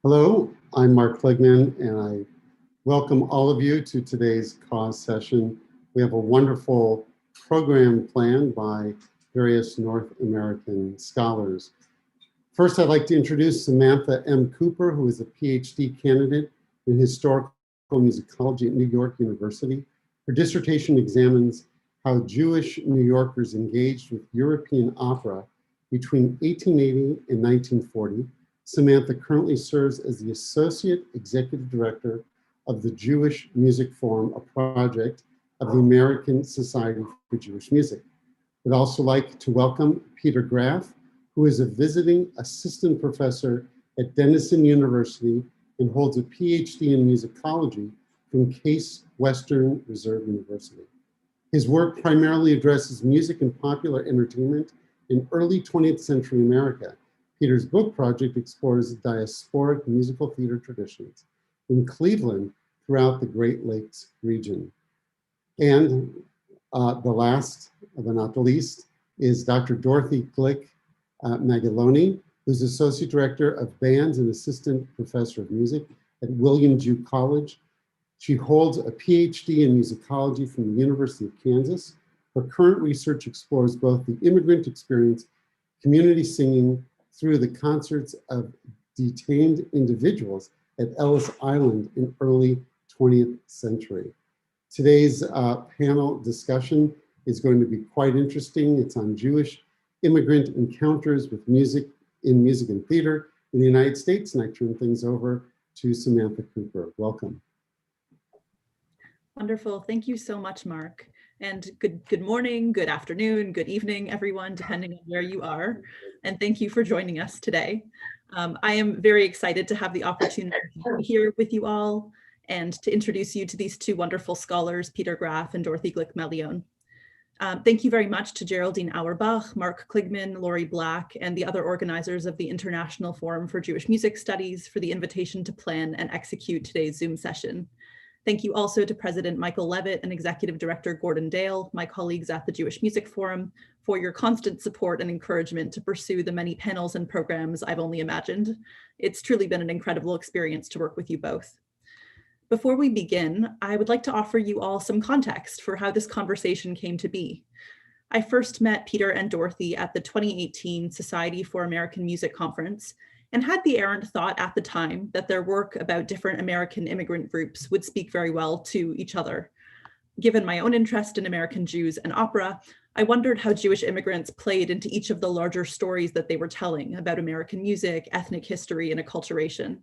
Hello, I'm Mark Kligman, and I welcome all of you to today's COZ session. We have a wonderful program planned by various North American scholars. First, I'd like to introduce Samantha M Cooper, who is a PhD candidate in historical musicology at New York University. Her dissertation examines how Jewish New Yorkers engaged with European opera between 1880 and 1940. Samantha currently serves as the Associate Executive Director of the Jewish Music Forum, a project of the American Society for Jewish Music. I'd also like to welcome Peter Graff, who is a visiting assistant professor at Denison University and holds a PhD in musicology from Case Western Reserve University. His work primarily addresses music and popular entertainment in early 20th century America. Peter's book project explores diasporic musical theater traditions in Cleveland throughout the Great Lakes region. And the last, but not the least, is Dr. Dorothy Glick Maglione, who's Associate Director of Bands and Assistant Professor of Music at William Jewell College. She holds a PhD in musicology from the University of Kansas. Her current research explores both the immigrant experience, community singing, through the concerts of detained individuals at Ellis Island in early 20th century. Today's panel discussion is going to be quite interesting. It's on Jewish immigrant encounters with music in music and theater in the United States, and I turn things over to Samantha Cooper. Welcome. Wonderful. Thank you so much, Mark. And good morning, good afternoon, good evening, everyone, depending on where you are. And thank you for joining us today. I am very excited to have the opportunity to be here with you all and to introduce you to these two wonderful scholars, Peter Graff and Dorothy Glick Maglione. Thank you very much to Geraldine Auerbach, Mark Kligman, Lori Black, and the other organizers of the International Forum for Jewish Music Studies for the invitation to plan and execute today's Zoom session. Thank you also to President Michael Levitt and Executive Director Gordon Dale, my colleagues at the Jewish Music Forum, for your constant support and encouragement to pursue the many panels and programs I've only imagined. It's truly been an incredible experience to work with you both. Before we begin, I would like to offer you all some context for how this conversation came to be. I first met Peter and Dorothy at the 2018 Society for American Music Conference, and had the errant thought at the time that their work about different American immigrant groups would speak very well to each other. Given my own interest in American Jews and opera, I wondered how Jewish immigrants played into each of the larger stories that they were telling about American music, ethnic history, and acculturation.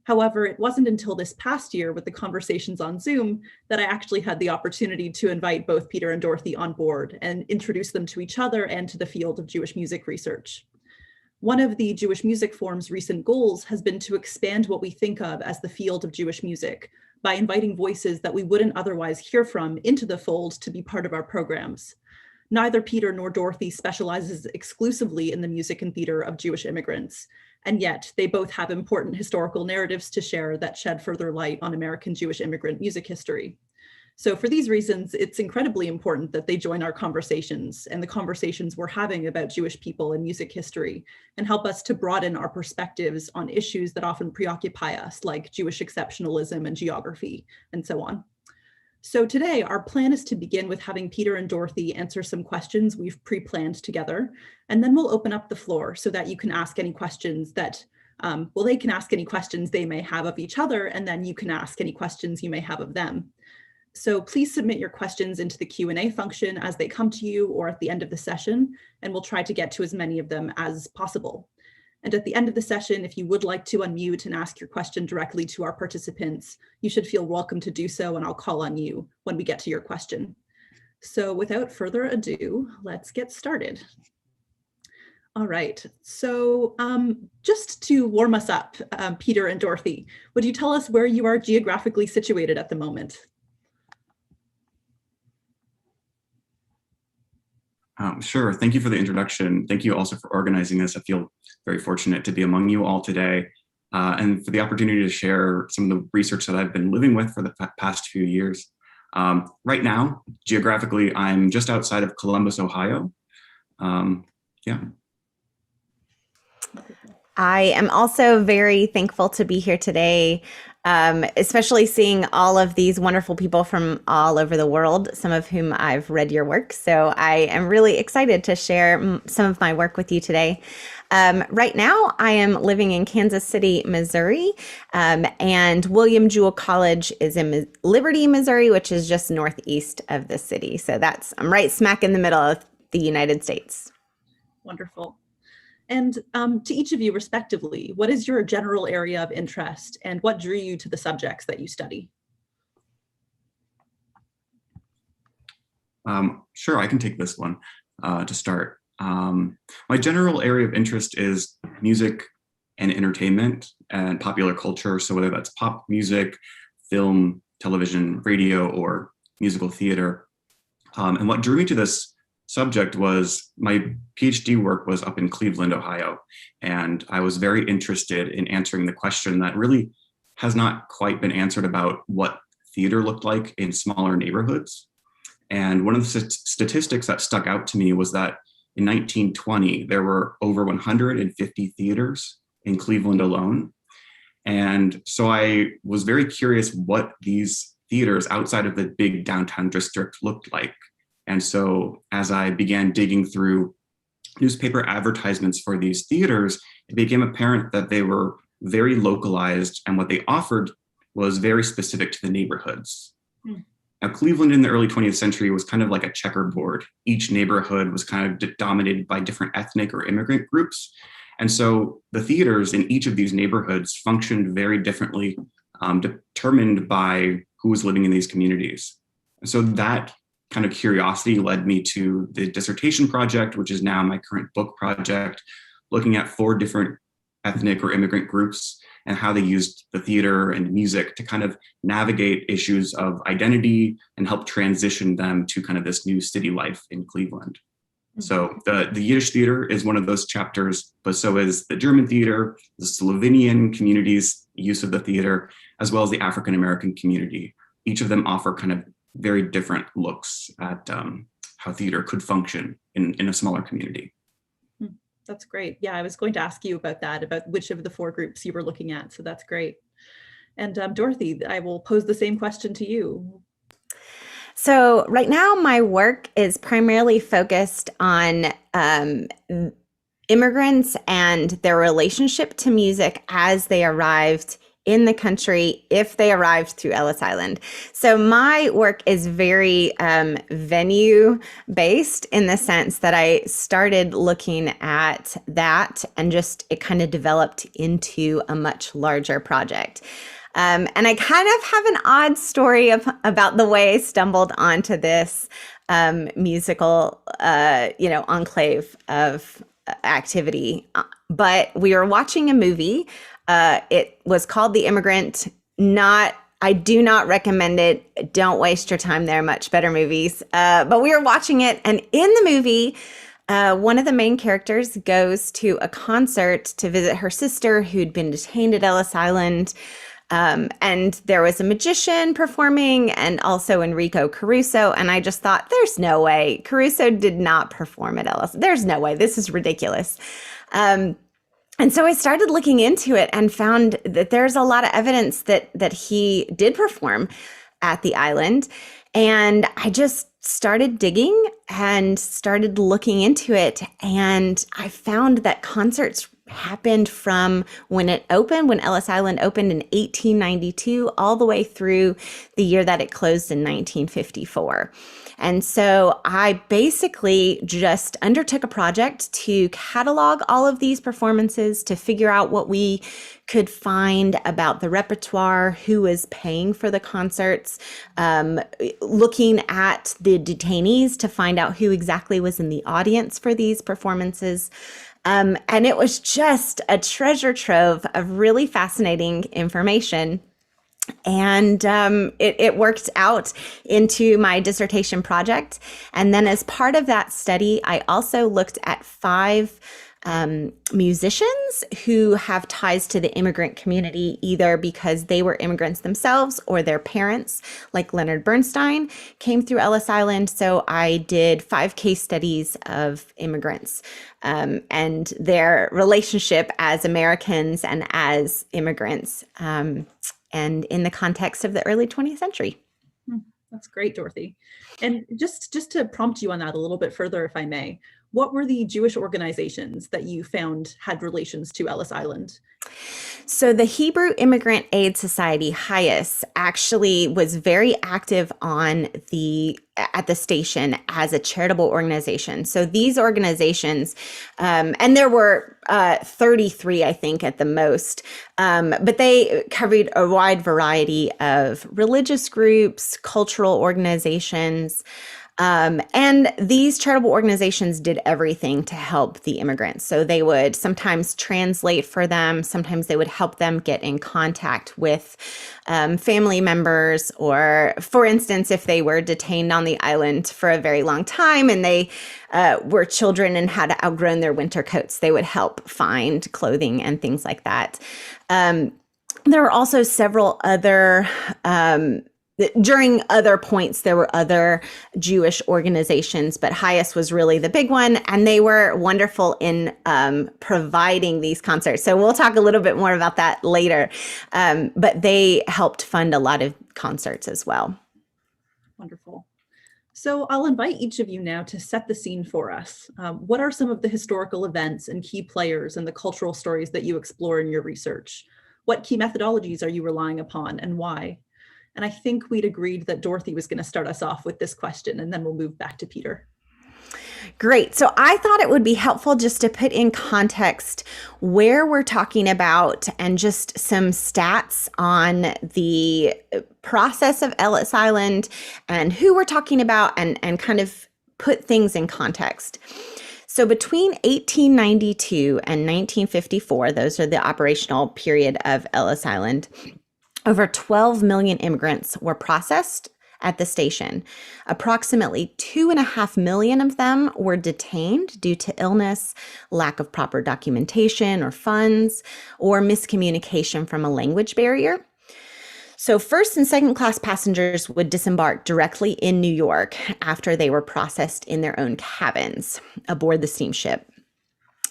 However, it wasn't until this past year with the conversations on Zoom that I actually had the opportunity to invite both Peter and Dorothy on board and introduce them to each other and to the field of Jewish music research. One of the Jewish Music Forum's recent goals has been to expand what we think of as the field of Jewish music by inviting voices that we wouldn't otherwise hear from into the fold to be part of our programs. Neither Peter nor Dorothy specializes exclusively in the music and theater of Jewish immigrants, and yet they both have important historical narratives to share that shed further light on American Jewish immigrant music history. So for these reasons, it's incredibly important that they join our conversations and the conversations we're having about Jewish people and music history, and help us to broaden our perspectives on issues that often preoccupy us, like Jewish exceptionalism and geography, and so on. So today, our plan is to begin with having Peter and Dorothy answer some questions we've pre-planned together, and then we'll open up the floor so that you can ask any questions that, they can ask any questions they may have of each other, and then you can ask any questions you may have of them. So please submit your questions into the Q&A function as they come to you or at the end of the session, and we'll try to get to as many of them as possible. And at the end of the session, if you would like to unmute and ask your question directly to our participants, you should feel welcome to do so, and I'll call on you when we get to your question. So without further ado, let's get started. All right, so just to warm us up, Peter and Dorothy, would you tell us where you are geographically situated at the moment? Sure. Thank you for the introduction. Thank you also for organizing this. I feel very fortunate to be among you all today and for the opportunity to share some of the research that I've been living with for the past few years. Right now, geographically, I'm just outside of Columbus, Ohio. I am also very thankful to be here today, especially seeing all of these wonderful people from all over the world, some of whom I've read your work. So I am really excited to share some of my work with you today. Right now, I am living in Kansas City, Missouri, and William Jewell College is in Liberty, Missouri, which is just northeast of the city. So I'm right smack in the middle of the United States. Wonderful. And to each of you respectively, what is your general area of interest and what drew you to the subjects that you study? Sure, I can take this one to start. My general area of interest is music and entertainment and popular culture. So whether that's pop music, film, television, radio, or musical theater. And what drew me to this subject was my PhD work was up in Cleveland, Ohio. And I was very interested in answering the question that really has not quite been answered about what theater looked like in smaller neighborhoods. And one of the statistics that stuck out to me was that in 1920, there were over 150 theaters in Cleveland alone. And so I was very curious what these theaters outside of the big downtown district looked like. And so as I began digging through newspaper advertisements for these theaters, it became apparent that they were very localized and what they offered was very specific to the neighborhoods. Now, Cleveland in the early 20th century was kind of like a checkerboard. Each neighborhood was kind of dominated by different ethnic or immigrant groups. And so the theaters in each of these neighborhoods functioned very differently, determined by who was living in these communities. And so that kind of curiosity led me to the dissertation project, which is now my current book project, looking at 4 different ethnic or immigrant groups and how they used the theater and music to kind of navigate issues of identity and help transition them to kind of this new city life in Cleveland. So the Yiddish theater is one of those chapters, but so is the German theater, the Slovenian community's use of the theater, as well as the African American community. Each of them offer kind of very different looks at how theater could function in a smaller community. That's great. Yeah, I was going to ask you about that, about which of the 4 groups you were looking at. So that's great. And Dorothy, I will pose the same question to you. So right now, my work is primarily focused on immigrants and their relationship to music as they arrived in the country, if they arrived through Ellis Island. So my work is very venue based in the sense that I started looking at that and just it kind of developed into a much larger project. And I kind of have an odd story about the way I stumbled onto this musical, enclave of activity. But we were watching a movie. It was called The Immigrant. I do not recommend it. Don't waste your time there. Much better movies. But we were watching it, and in the movie, one of the main characters goes to a concert to visit her sister who'd been detained at Ellis Island. And there was a magician performing and also Enrico Caruso. And I just thought, there's no way. Caruso did not perform at Ellis. There's no way. This is ridiculous. And so I started looking into it and found that there's a lot of evidence that he did perform at the island. And I just started digging and started looking into it. And I found that concerts happened from when Ellis Island opened in 1892, all the way through the year that it closed in 1954. And so I basically just undertook a project to catalog all of these performances, to figure out what we could find about the repertoire, who was paying for the concerts, looking at the detainees to find out who exactly was in the audience for these performances. And it was just a treasure trove of really fascinating information. And it worked out into my dissertation project. And then as part of that study, I also looked at 5 musicians who have ties to the immigrant community, either because they were immigrants themselves or their parents, like Leonard Bernstein, came through Ellis Island. So I did 5 case studies of immigrants and their relationship as Americans and as immigrants, and in the context of the early 20th century. That's great, Dorothy. And just to prompt you on that a little bit further, if I may, what were the Jewish organizations that you found had relations to Ellis Island? So the Hebrew Immigrant Aid Society, HIAS, actually was very active at the station as a charitable organization. So these organizations, and there were 33, I think, at the most, but they covered a wide variety of religious groups, cultural organizations, and these charitable organizations did everything to help the immigrants. So they would sometimes translate for them. Sometimes they would help them get in contact with family members, or, for instance, if they were detained on the island for a very long time and they were children and had outgrown their winter coats, they would help find clothing and things like that. There were also several other during other points, there were other Jewish organizations, but HIAS was really the big one, and they were wonderful in providing these concerts. So we'll talk a little bit more about that later, but they helped fund a lot of concerts as well. Wonderful. So I'll invite each of you now to set the scene for us. What are some of the historical events and key players in the cultural stories that you explore in your research? What key methodologies are you relying upon, and why? And I think we'd agreed that Dorothy was going to start us off with this question, and then we'll move back to Peter. Great. So I thought it would be helpful just to put in context where we're talking about and just some stats on the process of Ellis Island and who we're talking about, and kind of put things in context. So between 1892 and 1954, those are the operational period of Ellis Island, over 12 million immigrants were processed at the station. Approximately 2.5 million of them were detained due to illness, lack of proper documentation or funds, or miscommunication from a language barrier. So first and second class passengers would disembark directly in New York after they were processed in their own cabins aboard the steamship.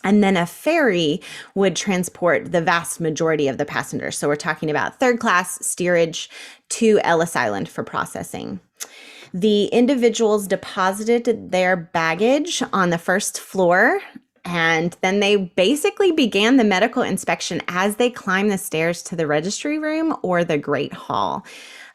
And then a ferry would transport the vast majority of the passengers. So we're talking about third class steerage to Ellis Island for processing. The individuals deposited their baggage on the first floor, and then they basically began the medical inspection as they climbed the stairs to the registry room or the Great Hall.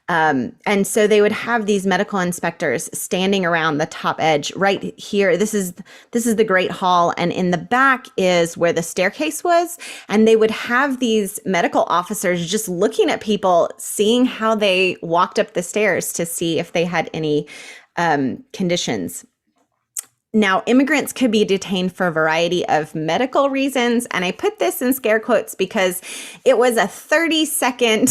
And so they would have these medical inspectors standing around the top edge right here. This is the Great Hall, and in the back is where the staircase was. And they would have these medical officers just looking at people, seeing how they walked up the stairs to see if they had any conditions. Now, immigrants could be detained for a variety of medical reasons, and I put this in scare quotes because it was a 30-second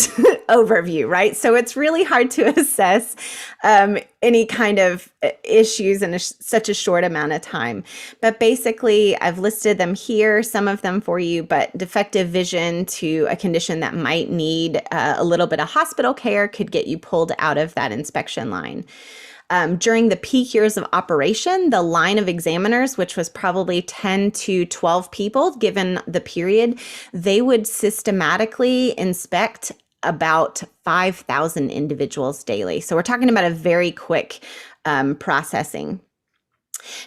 overview, right? So it's really hard to assess any kind of issues in such a short amount of time. But basically, I've listed them here, some of them for you, but defective vision to a condition that might need a little bit of hospital care could get you pulled out of that inspection line. During the peak years of operation, the line of examiners, which was probably 10 to 12 people given the period, they would systematically inspect about 5,000 individuals daily. So we're talking about a very quick processing.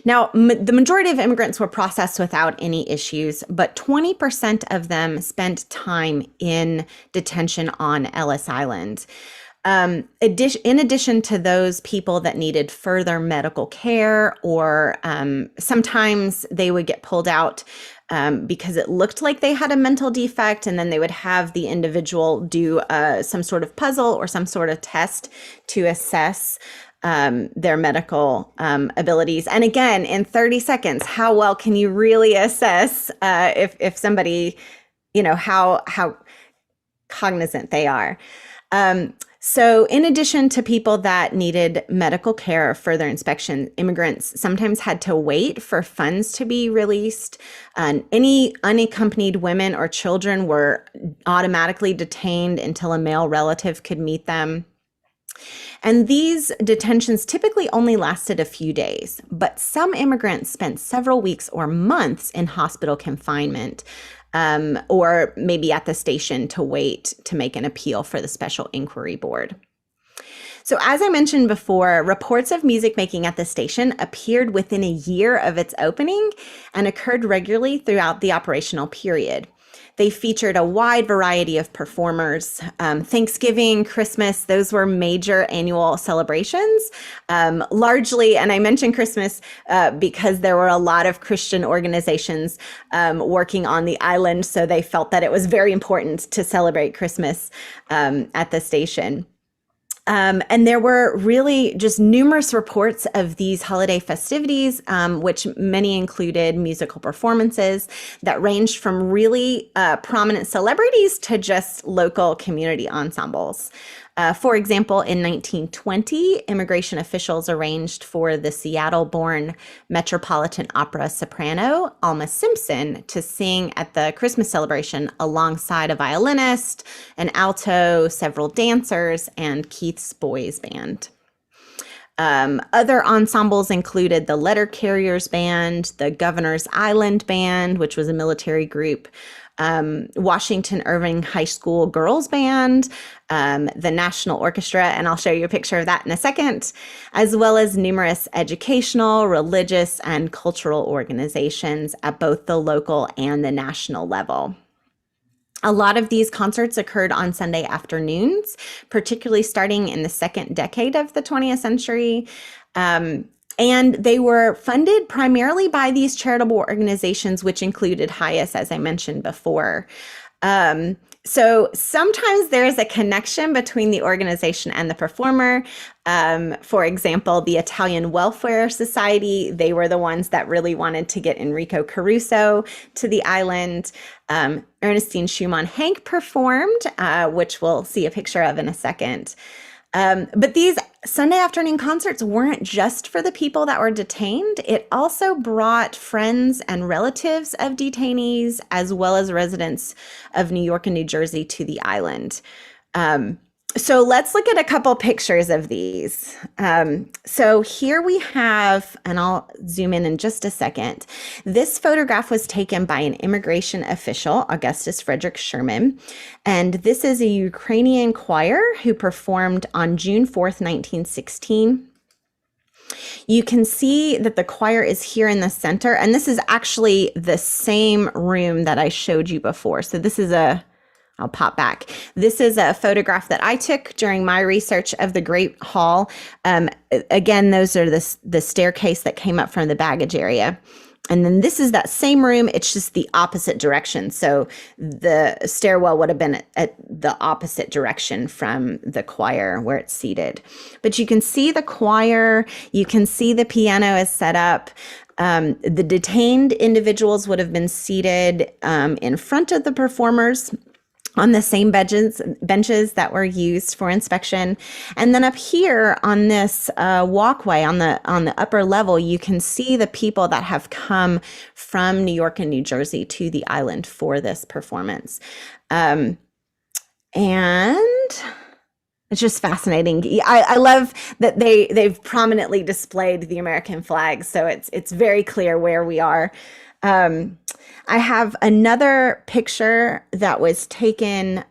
Now, the majority of immigrants were processed without any issues, but 20% of them spent time in detention on Ellis Island. In addition to those people that needed further medical care, or sometimes they would get pulled out because it looked like they had a mental defect, and then they would have the individual do some sort of puzzle or some sort of test to assess their medical abilities. And again, in 30 seconds, how well can you really assess if somebody, how cognizant they are? So in addition to people that needed medical care or further inspection, immigrants sometimes had to wait for funds to be released. Any unaccompanied women or children were automatically detained until a male relative could meet them. And these detentions typically only lasted a few days, but some immigrants spent several weeks or months in hospital confinement, or maybe at the station to wait to make an appeal for the Special Inquiry Board. So as I mentioned before, reports of music making at the station appeared within a year of its opening and occurred regularly throughout the operational period. They featured a wide variety of performers. Thanksgiving, Christmas, those were major annual celebrations. Largely, and I mentioned Christmas because there were a lot of Christian organizations working on the island, so they felt that it was very important to celebrate Christmas at the station. And there were really just numerous reports of these holiday festivities, which many included musical performances that ranged from really prominent celebrities to just local community ensembles. For example, in 1920, immigration officials arranged for the Seattle-born Metropolitan Opera soprano, Alma Simpson, to sing at the Christmas celebration alongside a violinist, an alto, several dancers, and Keith's boys band. Other ensembles included the Letter Carriers Band, the Governor's Island Band, which was a military group, Washington Irving High School Girls Band, the National Orchestra, and I'll show you a picture of that in a second, as well as numerous educational, religious, and cultural organizations at both the local and the national level. A lot of these concerts occurred on Sunday afternoons, particularly starting in the second decade of the 20th century. And they were funded primarily by these charitable organizations, which included HIAS, as I mentioned before. So sometimes there is a connection between the organization and the performer. For example, the Italian Welfare Society, they were the ones that really wanted to get Enrico Caruso to the island. Ernestine Schumann Hank performed, which we'll see a picture of in a second. But these Sunday afternoon concerts weren't just for the people that were detained. It also brought friends and relatives of detainees, as well as residents of New York and New Jersey, to the island. So let's look at a couple pictures of these. So here we have, and I'll zoom in just a second. This photograph was taken by an immigration official, Augustus Frederick Sherman. And this is a Ukrainian choir who performed on June 4th, 1916. You can see that the choir is here in the center, and this is actually the same room that I showed you before. So this is I'll pop back. This is a photograph that I took during my research of the Great Hall. Again, those are the staircase that came up from the baggage area. And then this is that same room. It's just the opposite direction. So the stairwell would have been at the opposite direction from the choir where it's seated. But you can see the choir. You can see the piano is set up. The detained individuals would have been seated in front of the performers on the same benches that were used for inspection. And then up here on this walkway on the upper level, you can see the people that have come from New York and New Jersey to the island for this performance. And it's just fascinating. I love that they've prominently displayed the American flag, so it's very clear where we are. I have another picture that was taken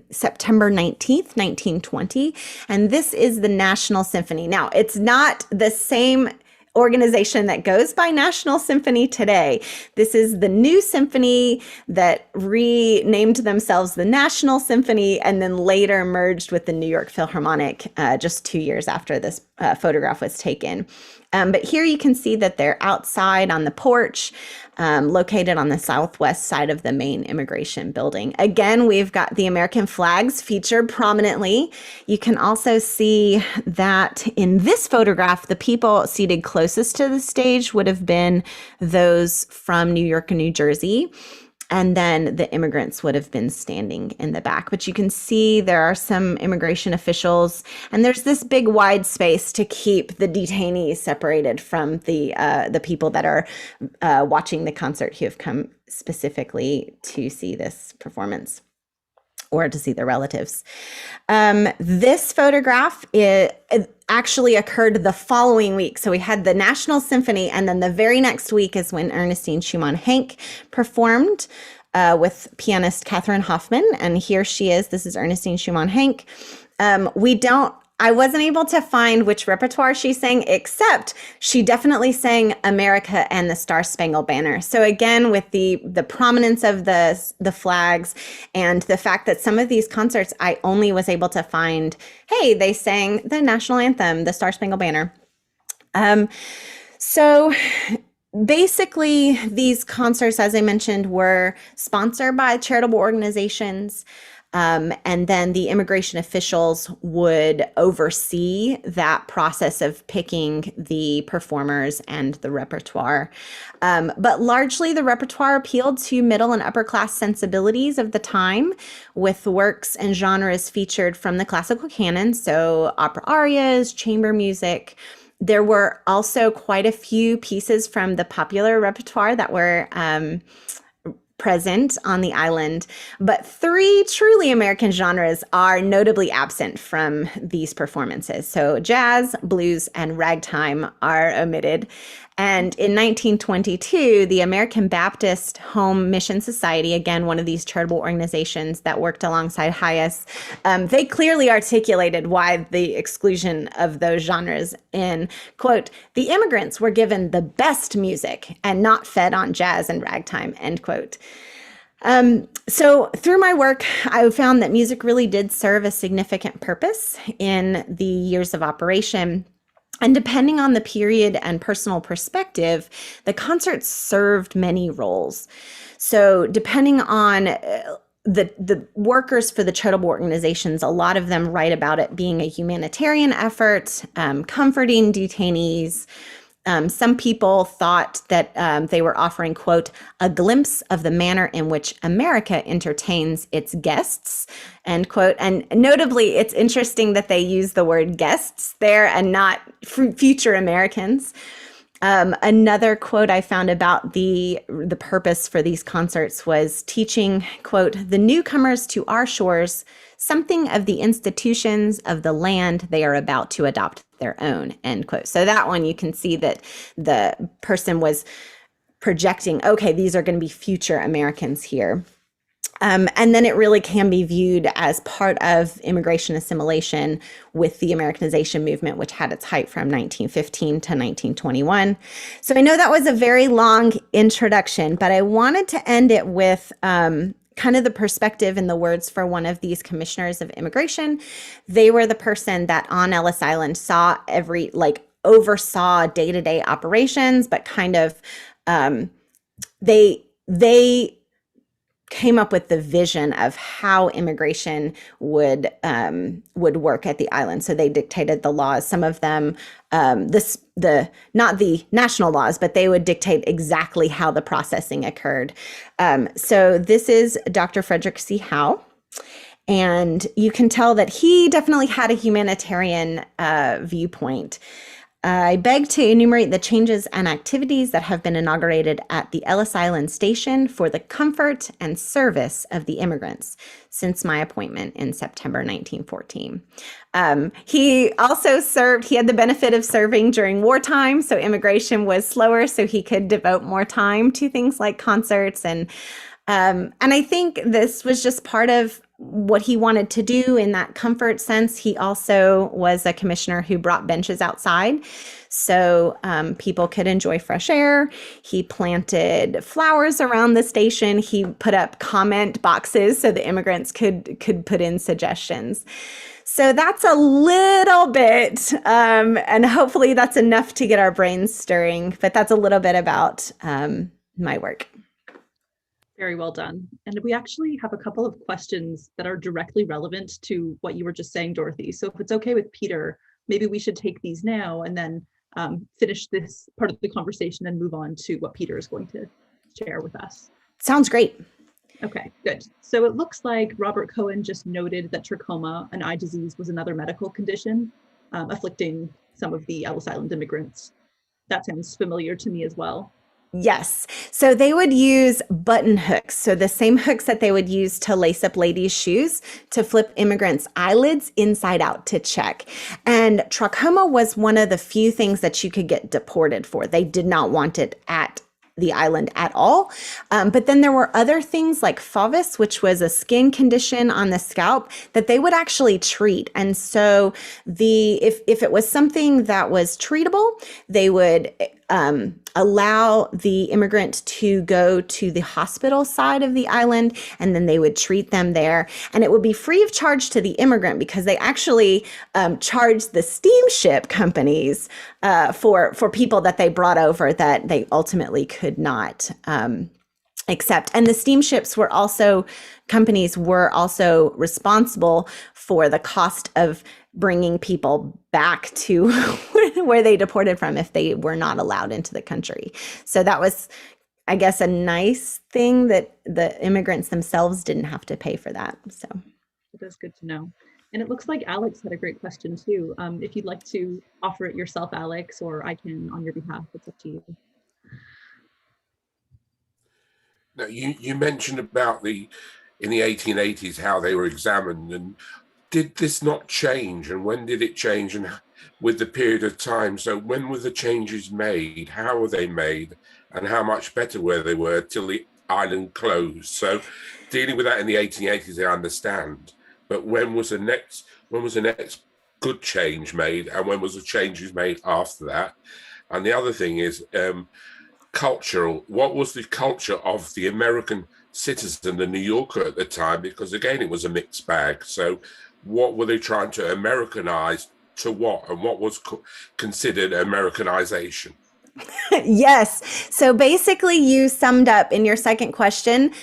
September 19th, 1920, and this is the National Symphony. Now, it's not the same organization that goes by National Symphony today. This is the new symphony that renamed themselves the National Symphony and then later merged with the New York Philharmonic just 2 years after this photograph was taken. But here you can see that they're outside on the porch, located on the southwest side of the main immigration building. Again, we've got the American flags featured prominently. You can also see that in this photograph, the people seated closest to the stage would have been those from New York and New Jersey. And then the immigrants would have been standing in the back. But you can see there are some immigration officials, and there's this big wide space to keep the detainees separated from the people that are watching the concert who have come specifically to see this performance or to see their relatives. This photograph it actually occurred the following week. So we had the National Symphony, and then the very next week is when Ernestine Schumann Henke performed with pianist Catherine Hoffman. And here she is. This is Ernestine Schumann Henke. I wasn't able to find which repertoire she sang, except she definitely sang America and the Star-Spangled Banner. So again, with the prominence of the flags and the fact that some of these concerts, I only was able to find, hey, they sang the national anthem, the Star-Spangled Banner. So basically, these concerts, as I mentioned, were sponsored by charitable organizations. And then the immigration officials would oversee that process of picking the performers and the repertoire. But largely the repertoire appealed to middle and upper class sensibilities of the time, with works and genres featured from the classical canon, so opera arias, chamber music. There were also quite a few pieces from the popular repertoire that were present on the island, but 3 truly American genres are notably absent from these performances. So jazz, blues, and ragtime are omitted. And in 1922, the American Baptist Home Mission Society, again, one of these charitable organizations that worked alongside HIAS, they clearly articulated why the exclusion of those genres in, quote, "The immigrants were given the best music and not fed on jazz and ragtime," end quote. So through my work, I found that music really did serve a significant purpose in the years of operation. And depending on the period and personal perspective, the concerts served many roles. So depending on the workers for the charitable organizations, a lot of them write about it being a humanitarian effort, comforting detainees. Some people thought that they were offering, quote, "a glimpse of the manner in which America entertains its guests," end quote. And notably, it's interesting that they use the word guests there and not future Americans. Another quote I found about the purpose for these concerts was teaching, quote, "the newcomers to our shores something of the institutions of the land they are about to adopt their own," end quote. So that one, you can see that the person was projecting, okay, these are going to be future Americans here. And then it really can be viewed as part of immigration assimilation with the Americanization movement, which had its height from 1915 to 1921. So I know that was a very long introduction, but I wanted to end it with kind of the perspective and the words for one of these commissioners of immigration. They were the person that on Ellis Island oversaw day-to-day operations, but kind of they came up with the vision of how immigration would work at the island. So they dictated the laws. Some of them, not the national laws, but they would dictate exactly how the processing occurred. So this is Dr. Frederick C. Howe. And you can tell that he definitely had a humanitarian viewpoint. I beg to enumerate the changes and activities that have been inaugurated at the Ellis Island station for the comfort and service of the immigrants since my appointment in September 1914. He also he had the benefit of serving during wartime, so immigration was slower, so he could devote more time to things like concerts. And I think this was just part of what he wanted to do in that comfort sense. He also was a commissioner who brought benches outside so people could enjoy fresh air. He planted flowers around the station. He put up comment boxes so the immigrants could put in suggestions. So that's a little bit, and hopefully that's enough to get our brains stirring, but that's a little bit about my work. Very well done. And we actually have a couple of questions that are directly relevant to what you were just saying, Dorothy. So if it's okay with Peter, maybe we should take these now and then finish this part of the conversation and move on to what Peter is going to share with us. Sounds great. Okay, good. So it looks like Robert Cohen just noted that trachoma, an eye disease, was another medical condition afflicting some of the Ellis Island immigrants. That sounds familiar to me as well. Yes. So they would use button hooks. So the same hooks that they would use to lace up ladies' shoes to flip immigrants' eyelids inside out to check. And trachoma was one of the few things that you could get deported for. They did not want it at the island at all. But then there were other things like Favis, which was a skin condition on the scalp that they would actually treat. And so if it was something that was treatable, they would allow the immigrant to go to the hospital side of the island, and then they would treat them there. And it would be free of charge to the immigrant because they actually charged the steamship companies for people that they brought over that they ultimately could not accept. And the steamships companies were also responsible for the cost of bringing people back to where they deported from if they were not allowed into the country. So that was, I guess, a nice thing that the immigrants themselves didn't have to pay for that. So that's good to know. And it looks like Alex had a great question too. If you'd like to offer it yourself, Alex, or I can on your behalf, it's up to you. Now, you mentioned about in the 1880s, how they were examined, and did this not change, and when did it change, and with the period of time? So when were the changes made? How were they made? And how much better were they till the island closed? So dealing with that in the 1880s, I understand. But when was the next good change made, and when was the changes made after that? And the other thing is cultural. What was the culture of the American citizen, the New Yorker at the time? Because again, it was a mixed bag. So what were they trying to Americanize to what, and what was considered Americanization? Yes. So basically you summed up in your second question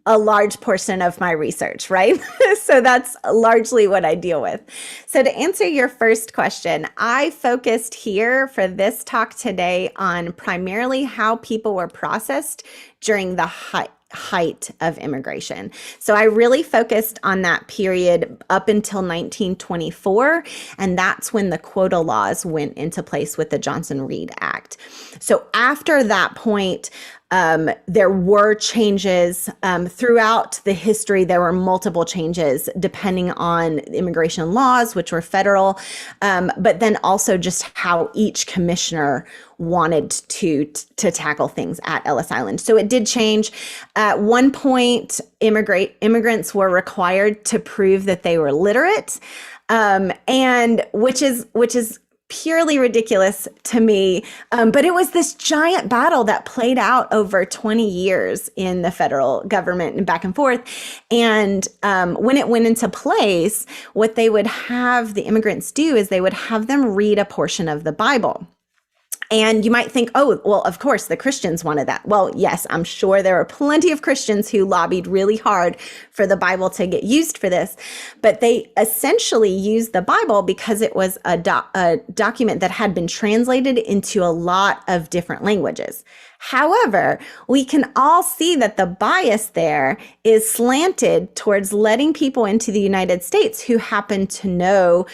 a large portion of my research, right? So that's largely what I deal with. So to answer your first question, I focused here for this talk today on primarily how people were processed during the height of immigration. So I really focused on that period up until 1924, and that's when the quota laws went into place with the Johnson-Reed Act. So after that point, there were changes throughout the history. There were multiple changes depending on immigration laws, which were federal, but then also just how each commissioner wanted to tackle things at Ellis Island. So it did change. At one point, immigrants were required to prove that they were literate, and which is purely ridiculous to me. But it was this giant battle that played out over 20 years in the federal government and back and forth. And when it went into place, what they would have the immigrants do is they would have them read a portion of the Bible. And you might think, oh, well, of course, the Christians wanted that. Well, yes, I'm sure there were plenty of Christians who lobbied really hard for the Bible to get used for this. But they essentially used the Bible because it was a document that had been translated into a lot of different languages. However, we can all see that the bias there is slanted towards letting people into the United States who happen to know,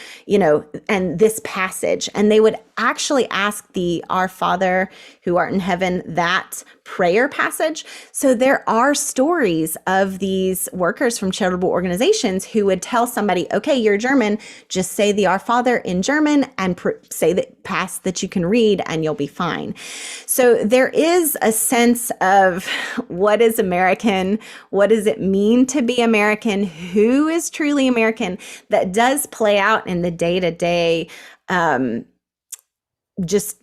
and this passage. And they would actually ask the Our Father who art in heaven, that prayer passage. So there are stories of these workers from charitable organizations who would tell somebody, okay, you're German, just say the Our Father in German and say that pass that you can read and you'll be fine. So there is a sense of what is American, what does it mean to be American, who is truly American, that does play out in the day-to-day just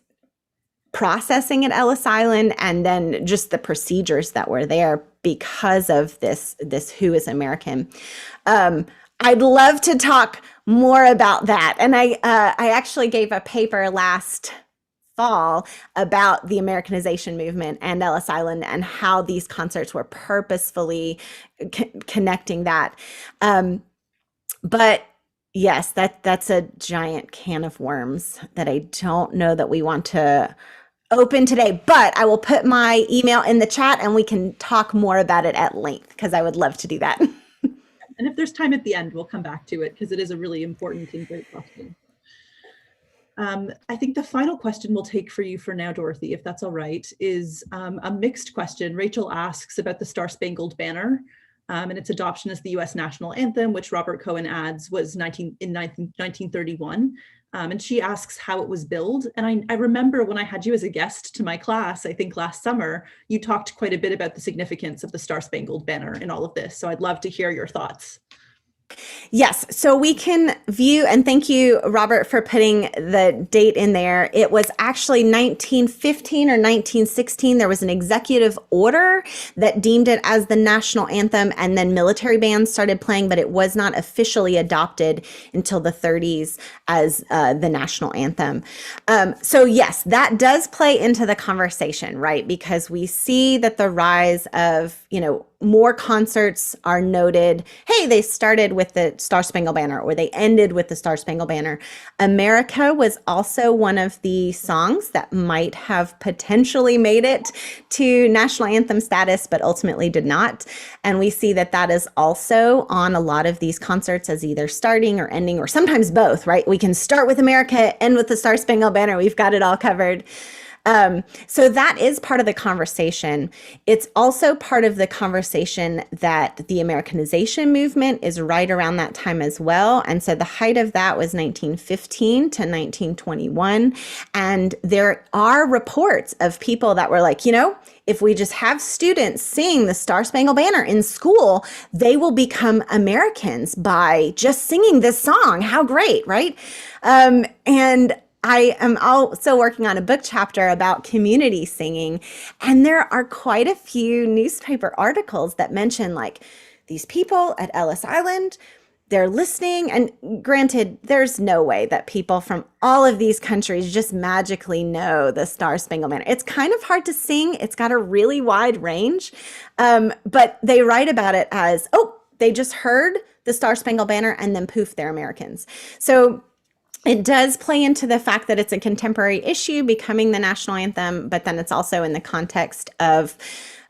processing at Ellis Island, and then just the procedures that were there because of this who is American. I'd love to talk more about that. And I actually gave a paper last fall about the Americanization movement and Ellis Island and how these concerts were purposefully connecting that. But yes, that's a giant can of worms that I don't know that we want to open today, but I will put my email in the chat and we can talk more about it at length because I would love to do that. And if there's time at the end, we'll come back to it because it is a really important and great question. I think the final question we'll take for you for now, Dorothy, if that's all right, is a mixed question. Rachel asks about the Star-Spangled Banner and its adoption as the US national anthem, which Robert Cohen adds was in 1931. And she asks how it was billed. And I remember when I had you as a guest to my class, I think last summer, you talked quite a bit about the significance of the Star-Spangled Banner in all of this. So I'd love to hear your thoughts. Yes, so we can view, and thank you, Robert, for putting the date in there. It was actually 1915 or 1916. There was an executive order that deemed it as the national anthem, and then military bands started playing, but it was not officially adopted until the 30s as the national anthem. So yes, that does play into the conversation, right? Because we see that the rise of, more concerts are noted. Hey, they started with the Star-Spangled Banner, or they ended with the Star-Spangled Banner. America was also one of the songs that might have potentially made it to national anthem status, but ultimately did not. And we see that that is also on a lot of these concerts as either starting or ending, or sometimes both, right? We can start with America, end with the Star-Spangled Banner. We've got it all covered. So that is part of the conversation. It's also part of the conversation that the Americanization movement is right around that time as well. And so the height of that was 1915 to 1921. And there are reports of people that were like, if we just have students sing the Star-Spangled Banner in school, they will become Americans by just singing this song. How great, right? And I am also working on a book chapter about community singing, and there are quite a few newspaper articles that mention these people at Ellis Island, they're listening. And granted, there's no way that people from all of these countries just magically know the Star-Spangled Banner. It's kind of hard to sing. It's got a really wide range, but they write about it as, they just heard the Star-Spangled Banner and then poof, they're Americans. So it does play into the fact that it's a contemporary issue becoming the national anthem, but then it's also in the context of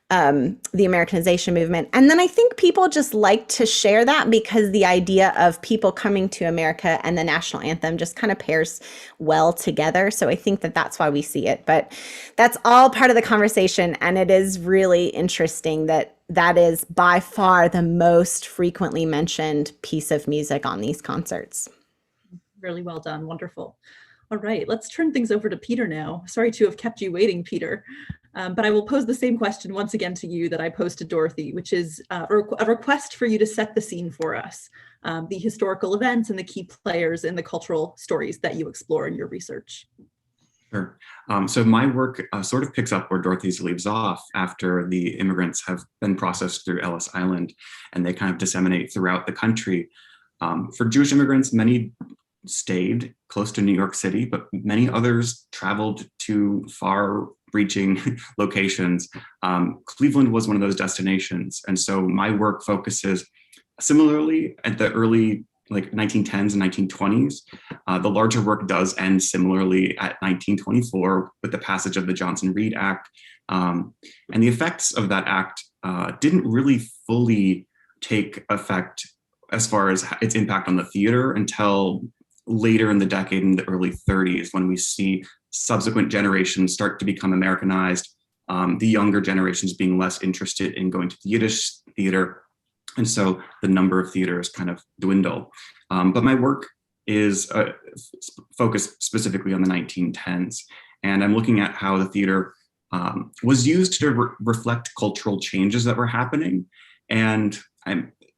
the Americanization movement. And then I think people just like to share that because the idea of people coming to America and the national anthem just kind of pairs well together. So I think that that's why we see it. But that's all part of the conversation. And it is really interesting that that is by far the most frequently mentioned piece of music on these concerts. Really well done. Wonderful. All right, let's turn things over to Peter now. Sorry to have kept you waiting, Peter, but I will pose the same question once again to you that I posed to Dorothy, which is a request for you to set the scene for us, the historical events and the key players in the cultural stories that you explore in your research. Sure. So my work sort of picks up where Dorothy's leaves off after the immigrants have been processed through Ellis Island, and they kind of disseminate throughout the country. For Jewish immigrants, many stayed close to New York City, but many others traveled to far-reaching locations. Cleveland was one of those destinations. And so my work focuses similarly at the early 1910s and 1920s. The larger work does end similarly at 1924 with the passage of the Johnson-Reed Act. And the effects of that act didn't really fully take effect as far as its impact on the theater until later in the decade, in the early 30s, when we see subsequent generations start to become Americanized, the younger generations being less interested in going to the Yiddish theater. And so the number of theaters kind of dwindle. But my work is focused specifically on the 1910s. And I'm looking at how the theater was used to reflect cultural changes that were happening. And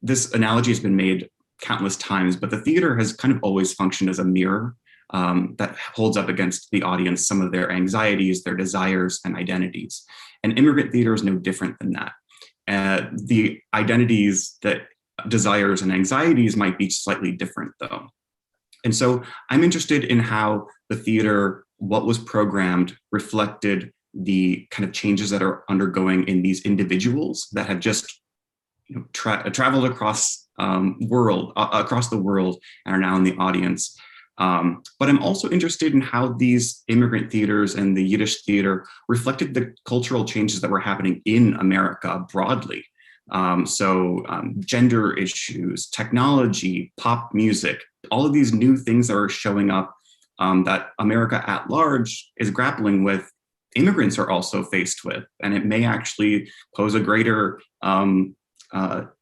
this analogy has been made countless times, but the theater has kind of always functioned as a mirror that holds up against the audience some of their anxieties, their desires, and identities. And immigrant theater is no different than that. The identities, desires, and anxieties might be slightly different, though. And so I'm interested in how the theater, what was programmed, reflected the kind of changes that are undergoing in these individuals that have just traveled across the world and are now in the audience. But I'm also interested in how these immigrant theaters and the Yiddish theater reflected the cultural changes that were happening in America broadly. Gender issues, technology, pop music, all of these new things that are showing up that America at large is grappling with, immigrants are also faced with, and it may actually pose a greater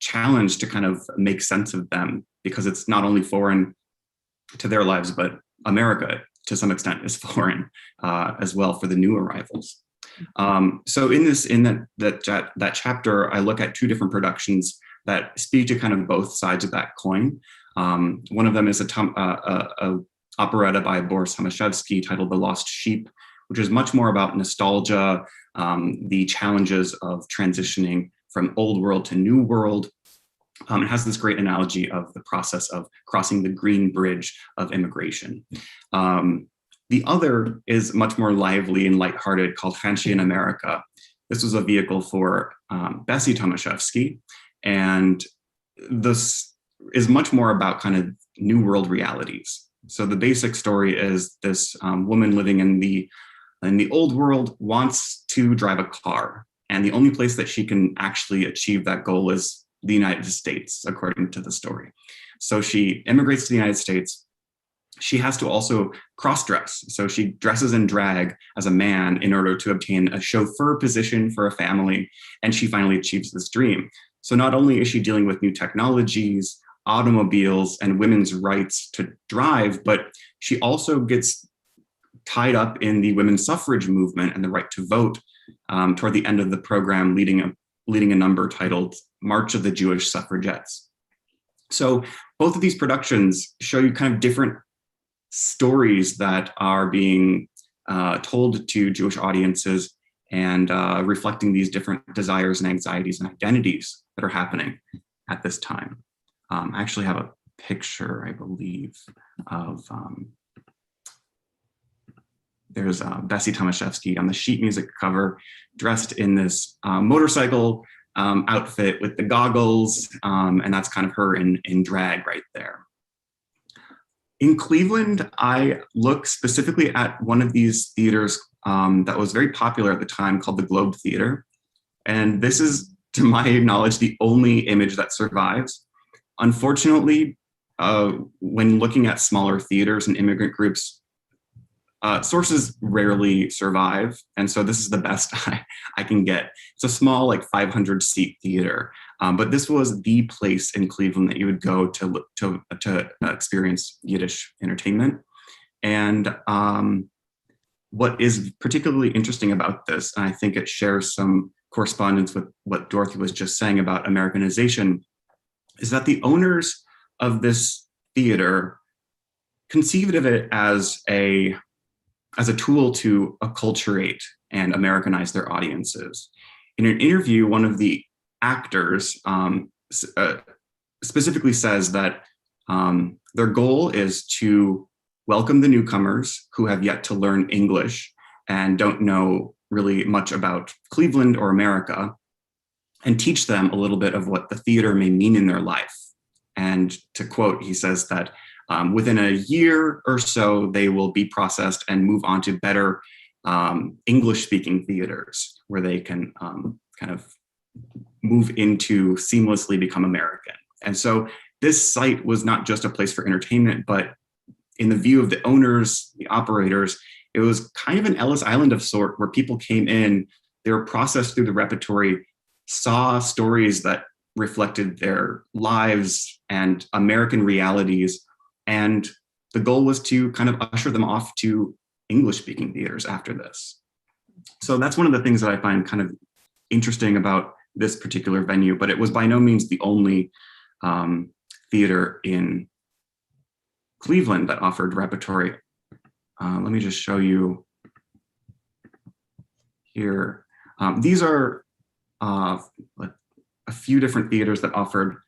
challenge to kind of make sense of them, because it's not only foreign to their lives, but America to some extent is foreign as well for the new arrivals. So in that chapter, I look at two different productions that speak to kind of both sides of that coin. One of them is a operetta by Boris Tomaszewski titled The Lost Sheep, which is much more about nostalgia, the challenges of transitioning from old world to new world. It has this great analogy of the process of crossing the green bridge of immigration. The other is much more lively and lighthearted, called Fancy in America. This was a vehicle for Bessie Tomaszewski, and this is much more about kind of new world realities. So the basic story is this woman living in the old world wants to drive a car, and the only place that she can actually achieve that goal is the United States, according to the story. So she immigrates to the United States. She has to also cross-dress. So she dresses in drag as a man in order to obtain a chauffeur position for a family, and she finally achieves this dream. So not only is she dealing with new technologies, automobiles, and women's rights to drive, but she also gets tied up in the women's suffrage movement and the right to vote toward the end of the program, leading a number titled March of the Jewish Suffragettes. So both of these productions show you kind of different stories that are being told to Jewish audiences and reflecting these different desires and anxieties and identities that are happening at this time. I actually have a picture, I believe, of there's Bessie Tomaszewski on the sheet music cover, dressed in this motorcycle outfit with the goggles, and that's kind of her in drag right there. In Cleveland, I look specifically at one of these theaters that was very popular at the time, called the Globe Theater. And this is, to my knowledge, the only image that survives. Unfortunately, when looking at smaller theaters and immigrant groups, sources rarely survive, and so this is the best I can get. It's a small, like 500 seat theater, but this was the place in Cleveland that you would go to experience Yiddish entertainment. And what is particularly interesting about this, and I think it shares some correspondence with what Dorothy was just saying about Americanization, is that the owners of this theater conceived of it as a tool to acculturate and Americanize their audiences. In an interview, one of the actors specifically says that their goal is to welcome the newcomers who have yet to learn English and don't know really much about Cleveland or America, and teach them a little bit of what the theater may mean in their life. And to quote, he says that within a year or so, they will be processed and move on to better English-speaking theaters where they can kind of move into seamlessly become American. And so this site was not just a place for entertainment, but in the view of the owners, the operators, it was kind of an Ellis Island of sort, where people came in, they were processed through the repertory, saw stories that reflected their lives and American realities. And the goal was to kind of usher them off to English-speaking theaters after this. So that's one of the things that I find kind of interesting about this particular venue, but it was by no means the only theater in Cleveland that offered repertory. Let me just show you here. These are a few different theaters that offered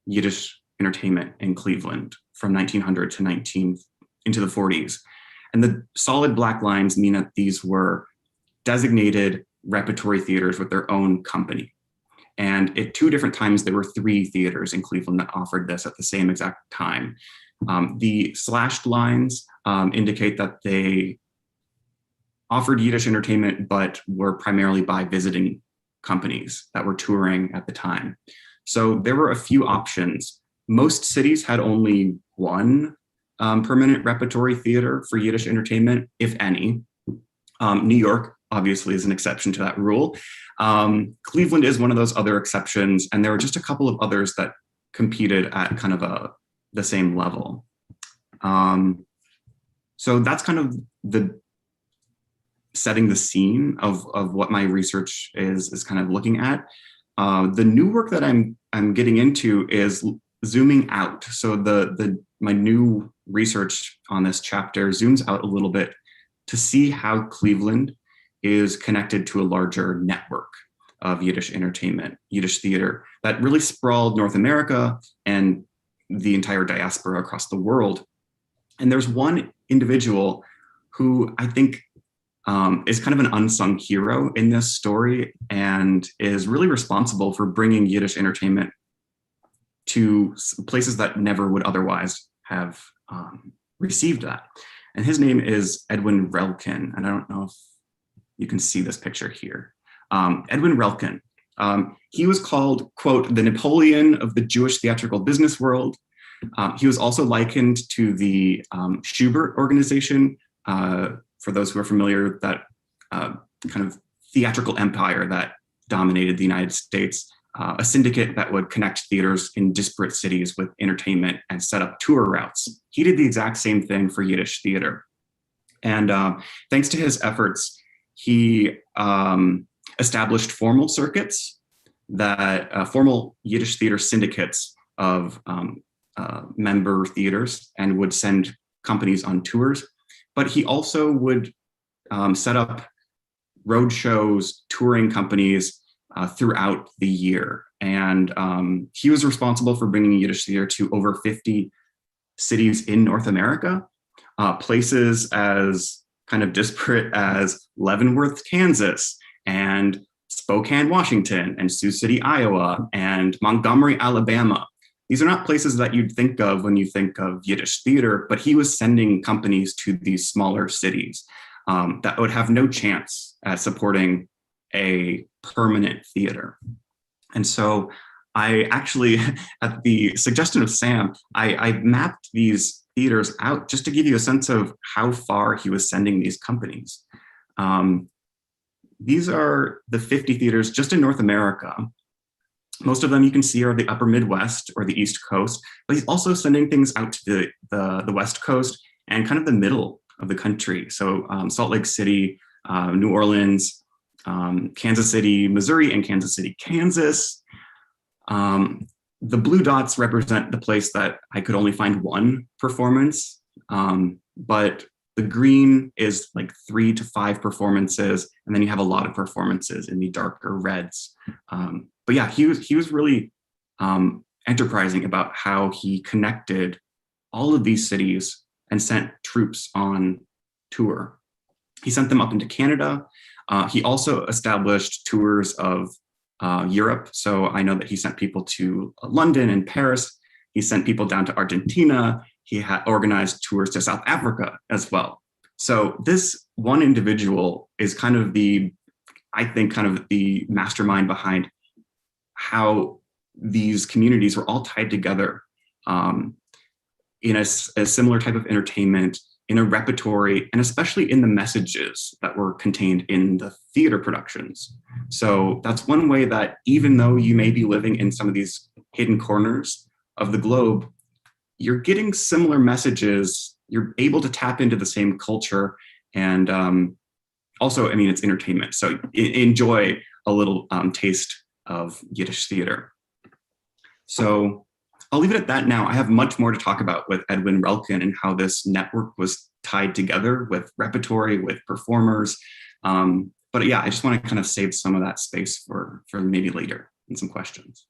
Yiddish entertainment in Cleveland from 1900 to into the 40s. And the solid black lines mean that these were designated repertory theaters with their own company. And at two different times, there were three theaters in Cleveland that offered this at the same exact time. The slashed lines indicate that they offered Yiddish entertainment, but were primarily by visiting companies that were touring at the time. So there were a few options. Most cities had only one permanent repertory theater for Yiddish entertainment, if any. New York, obviously, is an exception to that rule. Cleveland is one of those other exceptions, and there were just a couple of others that competed at kind of the same level. So that's kind of the setting the scene of what my research is kind of looking at. The new work that I'm getting into is zooming out. So my new research on this chapter zooms out a little bit to see how Cleveland is connected to a larger network of Yiddish entertainment, Yiddish theater that really sprawled North America and the entire diaspora across the world. And there's one individual who I think is kind of an unsung hero in this story and is really responsible for bringing Yiddish entertainment to places that never would otherwise have received that. And his name is Edwin Relkin. And I don't know if you can see this picture here. Edwin Relkin. He was called, quote, the Napoleon of the Jewish theatrical business world. He was also likened to the Schubert organization, for those who are familiar, that kind of theatrical empire that dominated the United States, a syndicate that would connect theaters in disparate cities with entertainment and set up tour routes. He did the exact same thing for Yiddish theater. And thanks to his efforts, he established formal circuits, formal Yiddish theater syndicates of member theaters, and would send companies on tours. But he also would set up road shows, touring companies throughout the year. And he was responsible for bringing Yiddish theater to over 50 cities in North America, places as kind of disparate as Leavenworth, Kansas, and Spokane, Washington, and Sioux City, Iowa, and Montgomery, Alabama. These are not places that you'd think of when you think of Yiddish theater, but he was sending companies to these smaller cities that would have no chance at supporting a permanent theater. And so I actually, at the suggestion of Sam, I mapped these theaters out just to give you a sense of how far he was sending these companies. These are the 50 theaters just in North America. Most of them you can see are the upper Midwest or the East Coast, but he's also sending things out to the West Coast and kind of the middle of the country. So Salt Lake City, New Orleans, Kansas City, Missouri, and Kansas City, Kansas. The blue dots represent the place that I could only find one performance, but the green is like 3 to 5 performances, and then you have a lot of performances in the darker reds. But yeah, he was really enterprising about how he connected all of these cities and sent troops on tour. He sent them up into Canada. He also established tours of Europe. So I know that he sent people to London and Paris. He sent people down to Argentina. He had organized tours to South Africa as well. So this one individual is kind of the mastermind behind how these communities were all tied together in a similar type of entertainment, in a repertory, and especially in the messages that were contained in the theater productions. So that's one way that even though you may be living in some of these hidden corners of the globe, you're getting similar messages, you're able to tap into the same culture, and also, I mean, it's entertainment. So enjoy a little taste of Yiddish theater. So I'll leave it at that now. I have much more to talk about with Edwin Relkin and how this network was tied together with repertory, with performers. But yeah, I just want to kind of save some of that space for maybe later and some questions.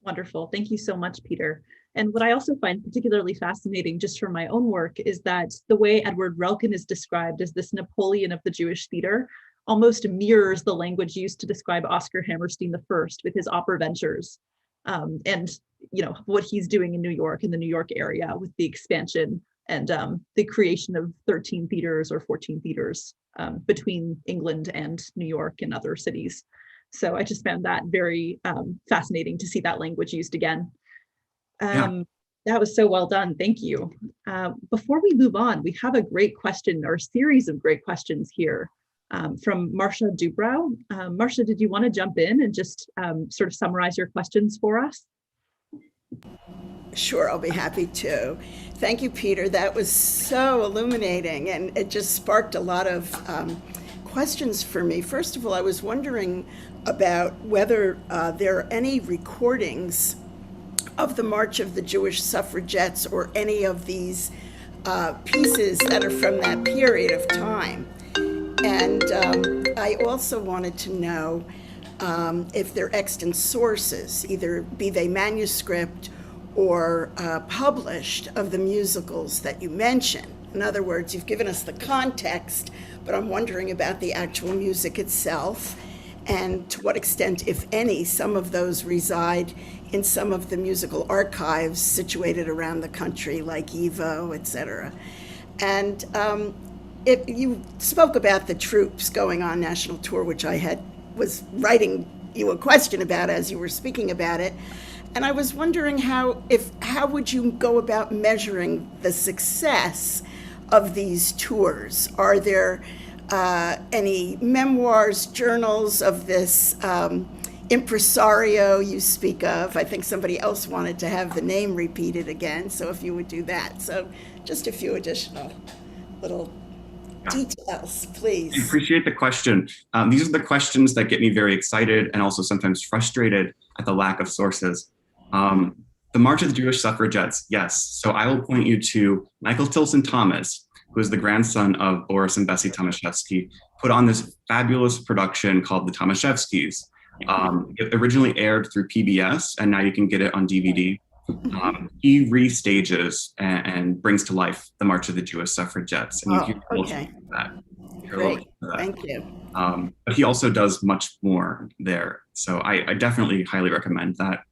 Wonderful. Thank you so much, Peter. And what I also find particularly fascinating just from my own work is that the way Edward Relkin is described as this Napoleon of the Jewish theater almost mirrors the language used to describe Oscar Hammerstein I with his opera ventures. and what he's doing in New York, in the New York area, with the expansion and the creation of 13 theaters or 14 theaters between England and New York and other cities. So I just found that very fascinating to see that language used again. That was so well done. Thank you. Before we move on, we have a great question, or a series of great questions here from Marcia Dubrow. Marcia, did you want to jump in and just sort of summarize your questions for us? Sure, I'll be happy to. Thank you, Peter. That was so illuminating, and it just sparked a lot of questions for me. First of all, I was wondering about whether there are any recordings of the March of the Jewish Suffragettes or any of these pieces that are from that period of time. And I also wanted to know if they're extant sources, either be they manuscript or published, of the musicals that you mentioned. In other words, you've given us the context, but I'm wondering about the actual music itself, and to what extent, if any, some of those reside in some of the musical archives situated around the country, like YIVO, etc. And you spoke about the troops going on national tour, which I was writing you a question about as you were speaking about it. And I was wondering how would you go about measuring the success of these tours? Are there any memoirs, journals of this impresario you speak of? I think somebody else wanted to have the name repeated again, so if you would do that. So just a few additional little details, please. I appreciate the question. These are the questions that get me very excited and also sometimes frustrated at the lack of sources. The March of the Jewish Suffragettes, yes. So I will point you to Michael Tilson Thomas, who is the grandson of Boris and Bessie Tomaszewski, put on this fabulous production called The Tomaszewskis. It originally aired through PBS, and now you can get it on DVD. He restages and brings to life the March of the Jewish Suffragettes. And you hear okay. That. Great, thank you. But he also does much more there. So I definitely highly recommend that.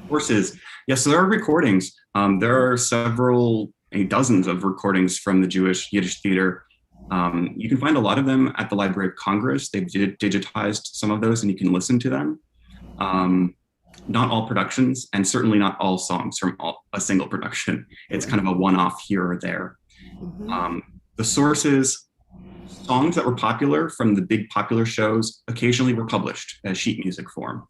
Sources, yes, so there are recordings. There are several, dozens of recordings from the Jewish Yiddish theater. You can find a lot of them at the Library of Congress. They've digitized some of those and you can listen to them. Not all productions, and certainly not all songs from a single production. It's kind of a one-off here or there. The sources, songs that were popular from the big popular shows occasionally were published as sheet music form.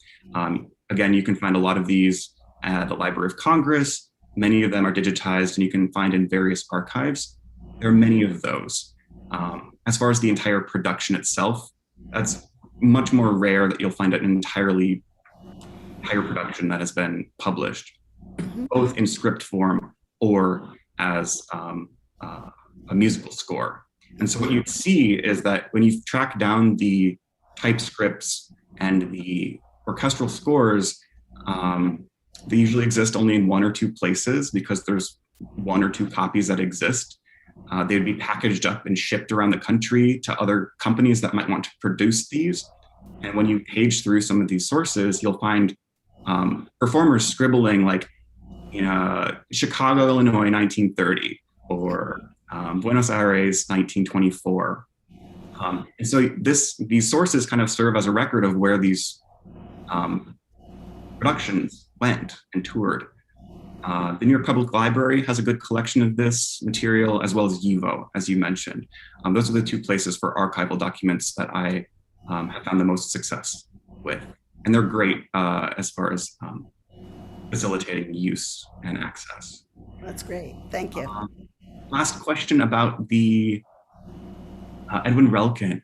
Again, you can find a lot of these at the Library of Congress. Many of them are digitized and you can find in various archives. There are many of those. As far as the entire production itself, that's much more rare that you'll find an entire production that has been published, both in script form or as a musical score. And so what you see is that when you track down the typescripts and the orchestral scores, they usually exist only in one or two places because there's one or two copies that exist. They would be packaged up and shipped around the country to other companies that might want to produce these. And when you page through some of these sources, you'll find performers scribbling like, Chicago, Illinois, 1930, or Buenos Aires, 1924. And so these sources kind of serve as a record of where these productions went and toured. The New York Public Library has a good collection of this material, as well as YIVO, as you mentioned. Those are the two places for archival documents that I have found the most success with. And they're great as far as facilitating use and access. That's great, thank you. Last question about the Edwin Relkin.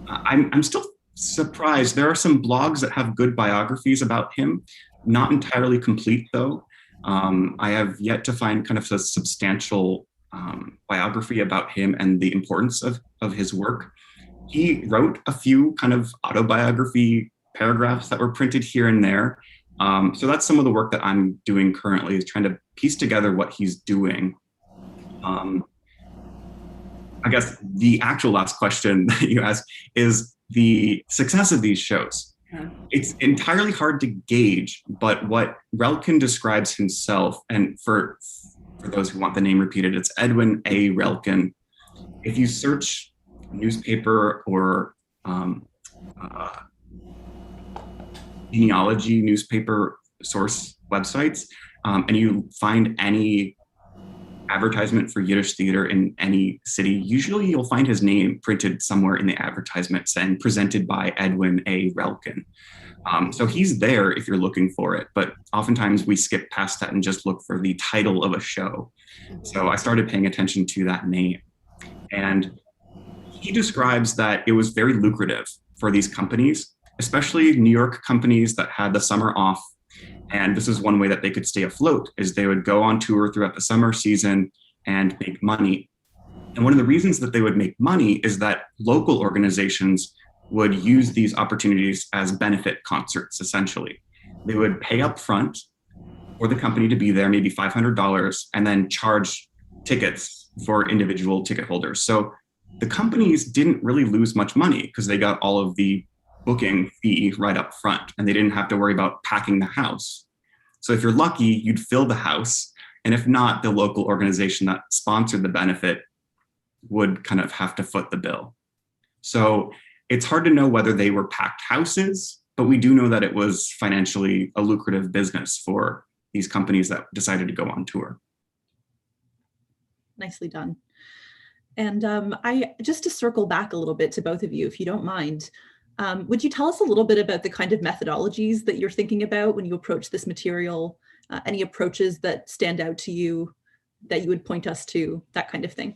I'm still surprised. There are some blogs that have good biographies about him, not entirely complete though. I have yet to find kind of a substantial biography about him and the importance of his work. He wrote a few kind of autobiography paragraphs that were printed here and there. So that's some of the work that I'm doing currently, is trying to piece together what he's doing. I guess the actual last question that you asked is the success of these shows. It's entirely hard to gauge, but what Relkin describes himself, and for those who want the name repeated, it's Edwin A. Relkin. If you search newspaper or genealogy newspaper source websites, and you find any advertisement for Yiddish theater in any city, usually you'll find his name printed somewhere in the advertisement saying presented by Edwin A. Relkin. So he's there if you're looking for it, but oftentimes we skip past that and just look for the title of a show. So I started paying attention to that name. And he describes that it was very lucrative for these companies, especially New York companies that had the summer off. And this is one way that they could stay afloat, is they would go on tour throughout the summer season and make money. And one of the reasons that they would make money is that local organizations would use these opportunities as benefit concerts, essentially. They would pay up front for the company to be there, maybe $500, and then charge tickets for individual ticket holders. So the companies didn't really lose much money because they got all of the booking fee right up front, and they didn't have to worry about packing the house. So if you're lucky, you'd fill the house. And if not, the local organization that sponsored the benefit would kind of have to foot the bill. So it's hard to know whether they were packed houses, but we do know that it was financially a lucrative business for these companies that decided to go on tour. Nicely done. And I just to circle back a little bit to both of you, if you don't mind, would you tell us a little bit about the kind of methodologies that you're thinking about when you approach this material? Any approaches that stand out to you that you would point us to, that kind of thing?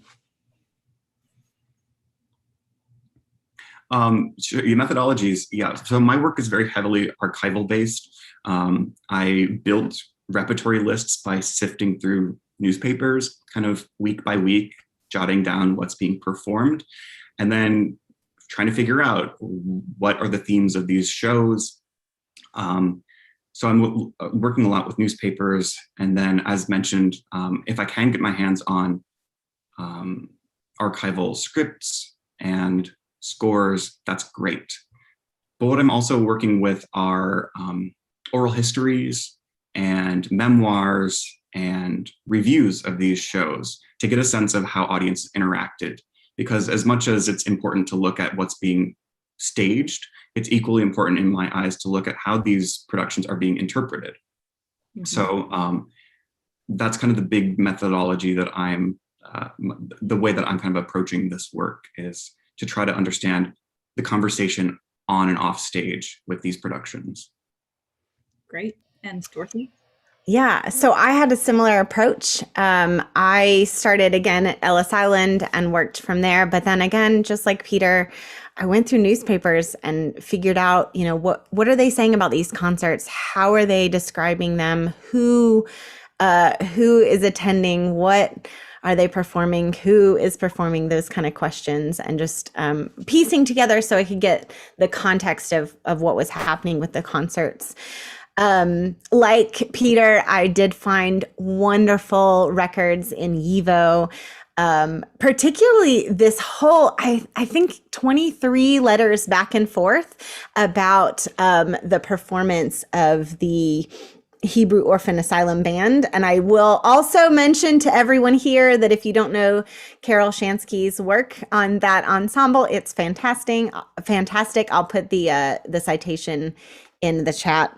Sure, the methodologies, yeah. So my work is very heavily archival based. I built repertory lists by sifting through newspapers, kind of week by week, jotting down what's being performed, and then trying to figure out what are the themes of these shows. So I'm working a lot with newspapers, and then, as mentioned, if I can get my hands on archival scripts and scores, that's great. But what I'm also working with are oral histories and memoirs and reviews of these shows to get a sense of how audiences interacted. Because as much as it's important to look at what's being staged, it's equally important in my eyes to look at how these productions are being interpreted. Mm-hmm. So that's kind of the big methodology that the way that I'm kind of approaching this work is to try to understand the conversation on and off stage with these productions. Great. And Dorothy? Yeah, so I had a similar approach. I started again at Ellis Island and worked from there. But then again, just like Peter, I went through newspapers and figured out, what are they saying about these concerts? How are they describing them? Who is attending? What are they performing? Who is performing? Those kind of questions, and just piecing together so I could get the context of what was happening with the concerts. Like Peter, I did find wonderful records in YIVO, particularly this whole, I think 23 letters back and forth about the performance of the Hebrew Orphan Asylum Band. And I will also mention to everyone here that if you don't know Carol Shansky's work on that ensemble, it's fantastic. I'll put the citation in the chat.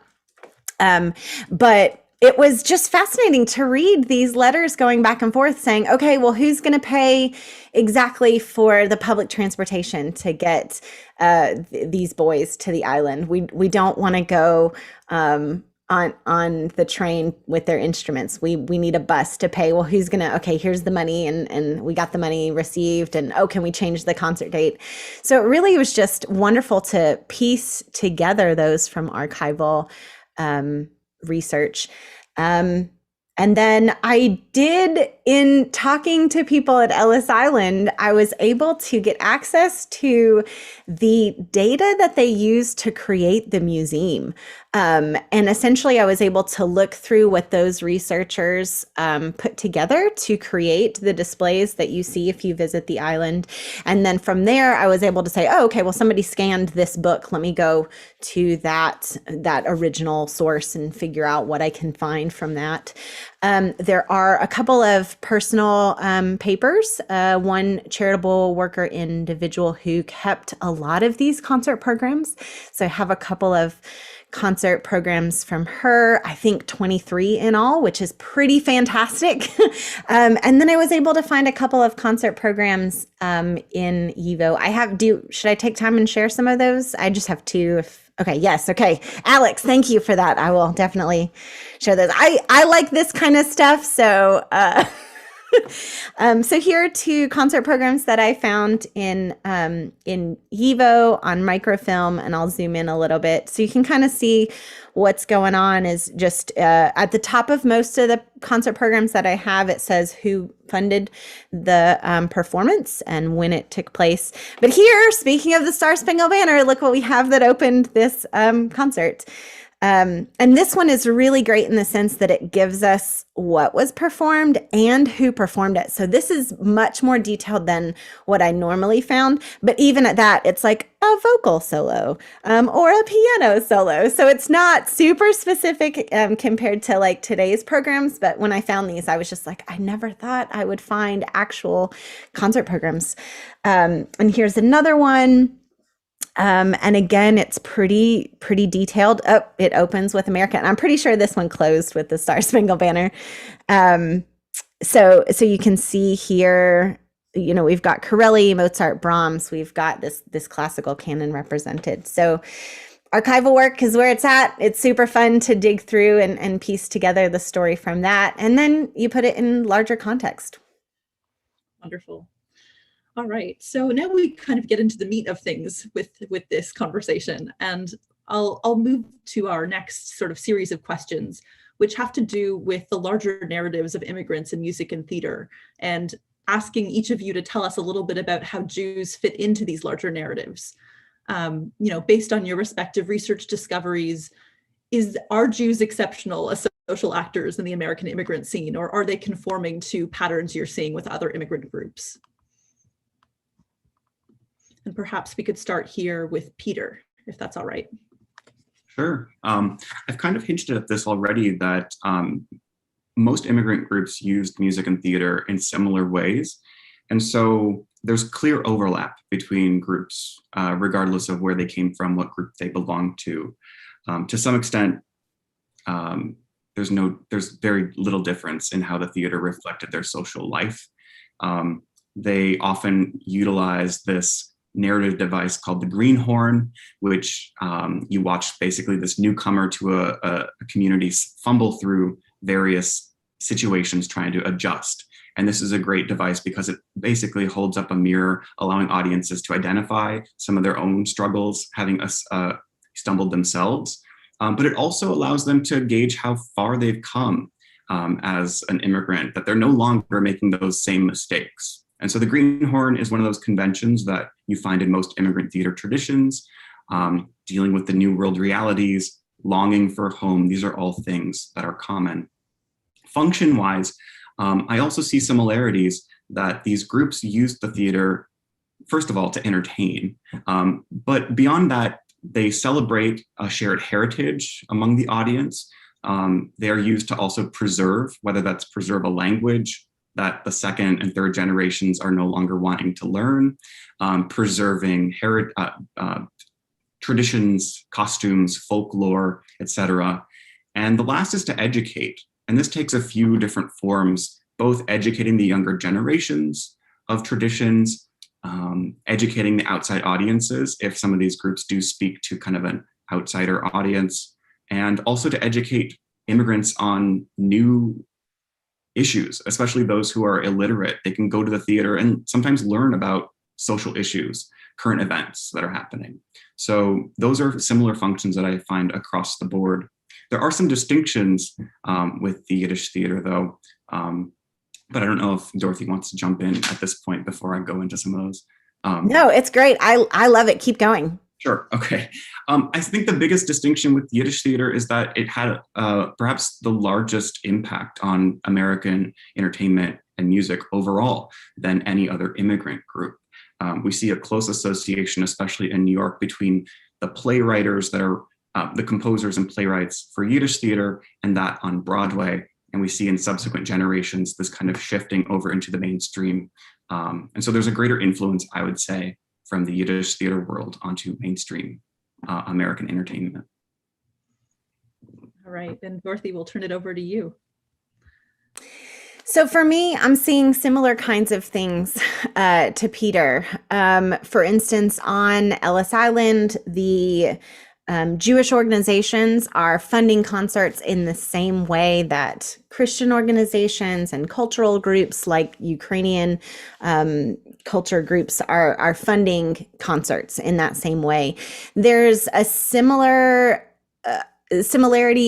But it was just fascinating to read these letters going back and forth saying, okay, well, who's going to pay exactly for the public transportation to get these boys to the island? We don't want to go on the train with their instruments. We need a bus to pay. Well, who's going to, okay, here's the money, and we got the money received, and can we change the concert date? So it really was just wonderful to piece together those from archival research. And then in talking to people at Ellis Island, I was able to get access to the data that they used to create the museum. And essentially, I was able to look through what those researchers put together to create the displays that you see if you visit the island. And then from there, I was able to say, oh, okay, well, somebody scanned this book. Let me go to that original source and figure out what I can find from that. There are a couple of personal papers, one charitable worker individual who kept a lot of these concert programs. So I have a couple of concert programs from her, I think 23 in all, which is pretty fantastic. And then I was able to find a couple of concert programs in YIVO. Should I take time and share some of those? I just have two. Okay, yes, okay. Alex, thank you for that. I will definitely share those. I like this kind of stuff, so so here are two concert programs that I found in YIVO on microfilm, and I'll zoom in a little bit so you can kind of see what's going on. Is just at the top of most of the concert programs that I have, it says who funded the performance and when it took place. But here, speaking of the Star-Spangled Banner, look what we have that opened this concert. And this one is really great in the sense that it gives us what was performed and who performed it. So this is much more detailed than what I normally found. But even at that, it's like a vocal solo or a piano solo. So it's not super specific compared to like today's programs. But when I found these, I was just like, I never thought I would find actual concert programs. And here's another one. And again, it's pretty detailed. Oh, it opens with American. I'm pretty sure this one closed with the Star-Spangled Banner. So you can see here, you know, we've got Corelli, Mozart, Brahms. We've got this classical canon represented. So archival work is where it's at. It's super fun to dig through and piece together the story from that. And then you put it in larger context. Wonderful. All right, so now we kind of get into the meat of things with this conversation, and I'll move to our next sort of series of questions, which have to do with the larger narratives of immigrants in music and theater, and asking each of you to tell us a little bit about how Jews fit into these larger narratives. You know, based on your respective research discoveries, are Jews exceptional as social actors in the American immigrant scene, or are they conforming to patterns you're seeing with other immigrant groups? And perhaps we could start here with Peter, if that's all right. Sure. I've kind of hinted at this already, that most immigrant groups used music and theater in similar ways. And so there's clear overlap between groups, regardless of where they came from, what group they belonged to. To some extent, there's very little difference in how the theater reflected their social life. They often utilize this narrative device called the greenhorn, which you watch basically this newcomer to a community fumble through various situations trying to adjust. And this is a great device because it basically holds up a mirror, allowing audiences to identify some of their own struggles, having stumbled themselves. But it also allows them to gauge how far they've come as an immigrant, that they're no longer making those same mistakes. And so the greenhorn is one of those conventions that you find in most immigrant theater traditions, dealing with the new world realities, longing for home. These are all things that are common. Function-wise, I also see similarities that these groups use the theater, first of all, to entertain. But beyond that, they celebrate a shared heritage among the audience. They are used to also preserve, whether that's preserve a language that the second and third generations are no longer wanting to learn, preserving traditions, costumes, folklore, etc. And the last is to educate. And this takes a few different forms, both educating the younger generations of traditions, educating the outside audiences, if some of these groups do speak to kind of an outsider audience, and also to educate immigrants on new issues, especially those who are illiterate. They can go to the theater and sometimes learn about social issues, current events that are happening. So those are similar functions that I find across the board. There are some distinctions with the Yiddish theater, though, but I don't know if Dorothy wants to jump in at this point before I go into some of those. No, it's great. I love it. Keep going. Sure. Okay. I think the biggest distinction with Yiddish theater is that it had perhaps the largest impact on American entertainment and music overall than any other immigrant group. We see a close association, especially in New York, between the playwriters that are the composers and playwrights for Yiddish theater and that on Broadway. And we see in subsequent generations this kind of shifting over into the mainstream. And so there's a greater influence, I would say, from the Yiddish theater world onto mainstream American entertainment. All right, then Dorothy, we'll turn it over to you. So for me, I'm seeing similar kinds of things to Peter. For instance, on Ellis Island, the Jewish organizations are funding concerts in the same way that Christian organizations and cultural groups like Ukrainian culture groups are funding concerts in that same way. There's a similarity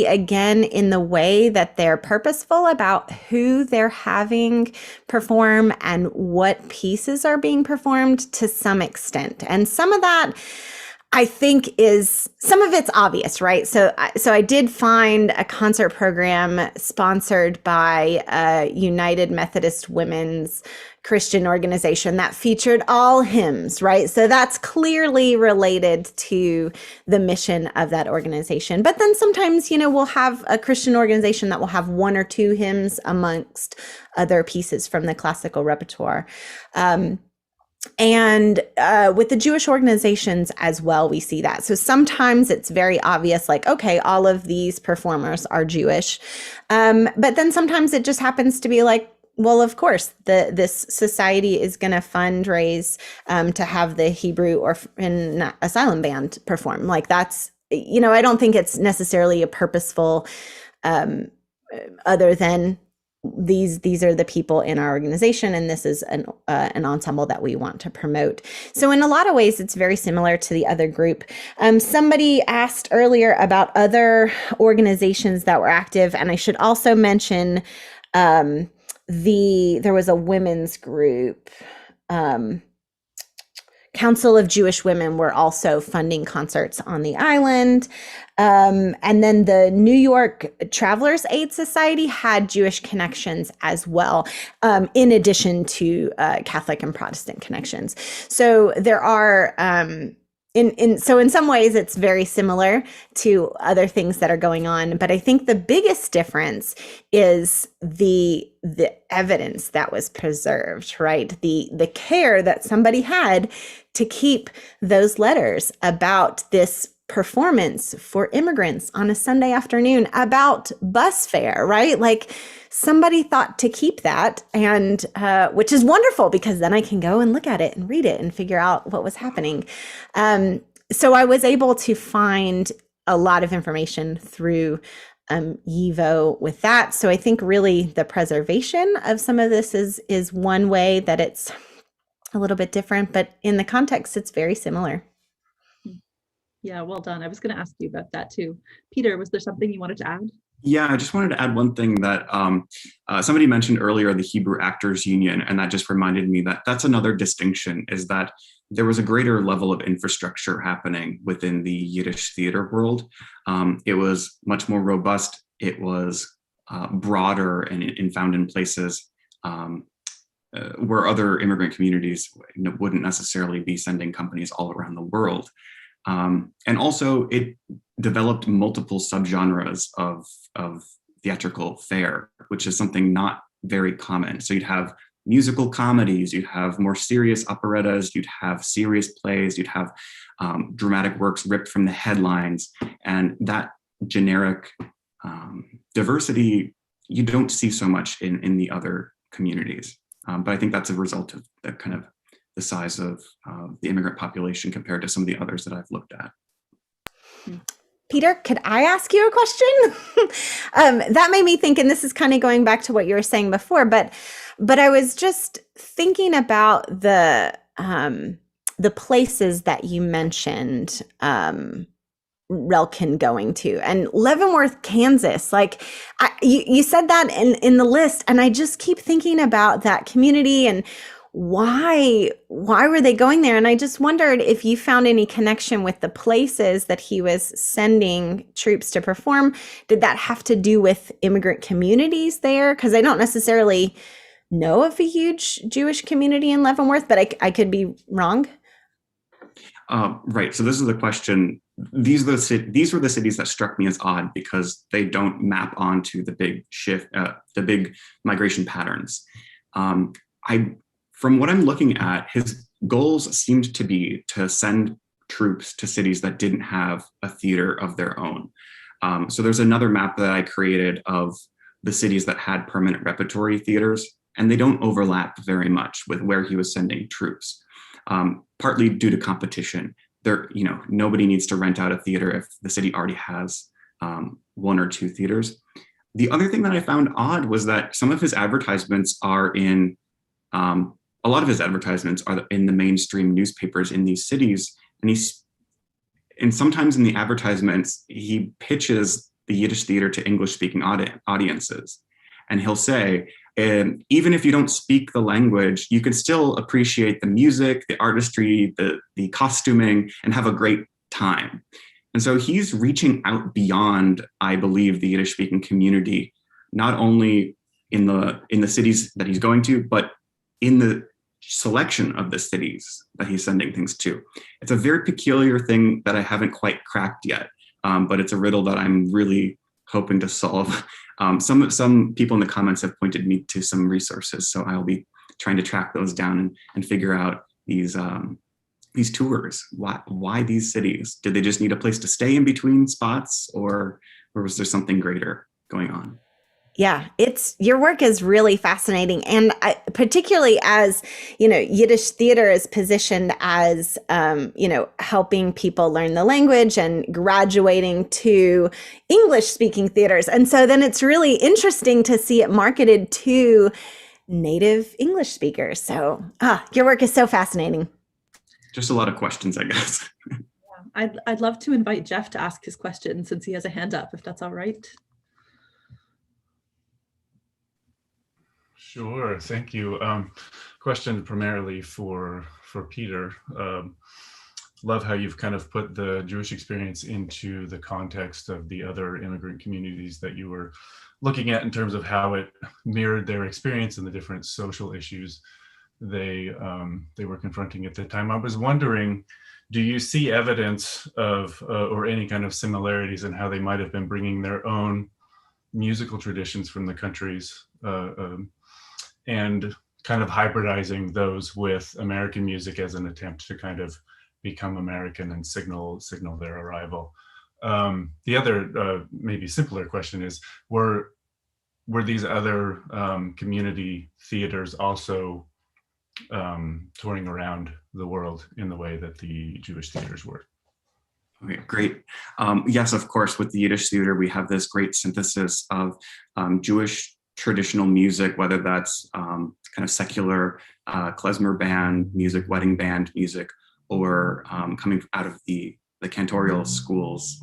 again in the way that they're purposeful about who they're having perform and what pieces are being performed to some extent. And some of that, I think, some of it's obvious, right? So I did find a concert program sponsored by a United Methodist Women's Christian organization that featured all hymns, right? So that's clearly related to the mission of that organization. But then sometimes, we'll have a Christian organization that will have one or two hymns amongst other pieces from the classical repertoire. And with the Jewish organizations as well, we see that. So sometimes it's very obvious, like, okay, all of these performers are Jewish. But then sometimes it just happens to be like, well, of course, this society is going to fundraise to have the Hebrew Orphan Asylum band perform. Like that's, I don't think it's necessarily a purposeful, other than these are the people in our organization, and this is an ensemble that we want to promote. So in a lot of ways, it's very similar to the other group. Somebody asked earlier about other organizations that were active, and I should also mention there was a women's group. Council of Jewish Women were also funding concerts on the island. And then the New York Travelers Aid Society had Jewish connections as well, in addition to Catholic and Protestant connections. So there are, in some ways, it's very similar to other things that are going on. But I think the biggest difference is the evidence that was preserved, right? The care that somebody had to keep those letters about this performance for immigrants on a Sunday afternoon about bus fare, right? Like somebody thought to keep that, and which is wonderful because then I can go and look at it and read it and figure out what was happening. So I was able to find a lot of information through YIVO with that. So I think really the preservation of some of this is one way that it's a little bit different, but in the context, it's very similar. Yeah, well done. I was going to ask you about that too. Peter, was there something you wanted to add? Yeah, I just wanted to add one thing that somebody mentioned earlier, the Hebrew Actors Union, and that just reminded me that that's another distinction, is that there was a greater level of infrastructure happening within the Yiddish theater world. It was much more robust. It was broader and found in places where other immigrant communities wouldn't necessarily be sending companies all around the world. And also it developed multiple subgenres of theatrical fare, which is something not very common. So you'd have musical comedies, you'd have more serious operettas, you'd have serious plays, you'd have dramatic works ripped from the headlines. And that generic diversity, you don't see so much in the other communities. But I think that's a result of the kind of the size of the immigrant population compared to some of the others that I've looked at. Peter, could I ask you a question? That made me think, and this is kind of going back to what you were saying before, but I was just thinking about the places that you mentioned Relkin going to? And Leavenworth, Kansas, like you said that in the list, and I just keep thinking about that community and why were they going there? And I just wondered if you found any connection with the places that he was sending troops to perform. Did that have to do with immigrant communities there? Because I don't necessarily know of a huge Jewish community in Leavenworth, but I could be wrong. Right. So this is the question. These were the cities that struck me as odd because they don't map onto the big shift, the big migration patterns. From what I'm looking at, his goals seemed to be to send troops to cities that didn't have a theater of their own. So there's another map that I created of the cities that had permanent repertory theaters, and they don't overlap very much with where he was sending troops, partly due to competition. Nobody needs to rent out a theater if the city already has one or two theaters. The other thing that I found odd was that some of his advertisements are in a lot of his advertisements are in the mainstream newspapers in these cities. And sometimes in the advertisements, he pitches the Yiddish theater to English-speaking audiences. And he'll say, even if you don't speak the language, you can still appreciate the music, the artistry, the costuming, and have a great time. And so he's reaching out beyond, I believe, the Yiddish-speaking community, not only in the cities that he's going to, but in the selection of the cities that he's sending things to. It's a very peculiar thing that I haven't quite cracked yet, but it's a riddle that I'm really hoping to solve. Some people in the comments have pointed me to some resources, so I'll be trying to track those down and figure out these tours. Why these cities? Did they just need a place to stay in between spots, or was there something greater going on? Yeah, your work is really fascinating. And particularly as, Yiddish theater is positioned as, helping people learn the language and graduating to English speaking theaters. And so then it's really interesting to see it marketed to native English speakers. So your work is so fascinating. Just a lot of questions, I guess. Yeah, I'd love to invite Jeff to ask his question since he has a hand up, if that's all right. Sure, thank you. Question primarily for Peter. Love how you've kind of put the Jewish experience into the context of the other immigrant communities that you were looking at in terms of how it mirrored their experience and the different social issues they were confronting at the time. I was wondering, do you see evidence of or any kind of similarities in how they might have been bringing their own musical traditions from the countries and kind of hybridizing those with American music as an attempt to kind of become American and signal their arrival? The other maybe simpler question is, were these other community theaters also touring around the world in the way that the Jewish theaters were? Okay, great. Yes, of course, with the Yiddish theater, we have this great synthesis of Jewish traditional music, whether that's kind of secular klezmer band music, wedding band music, or coming out of the cantorial schools,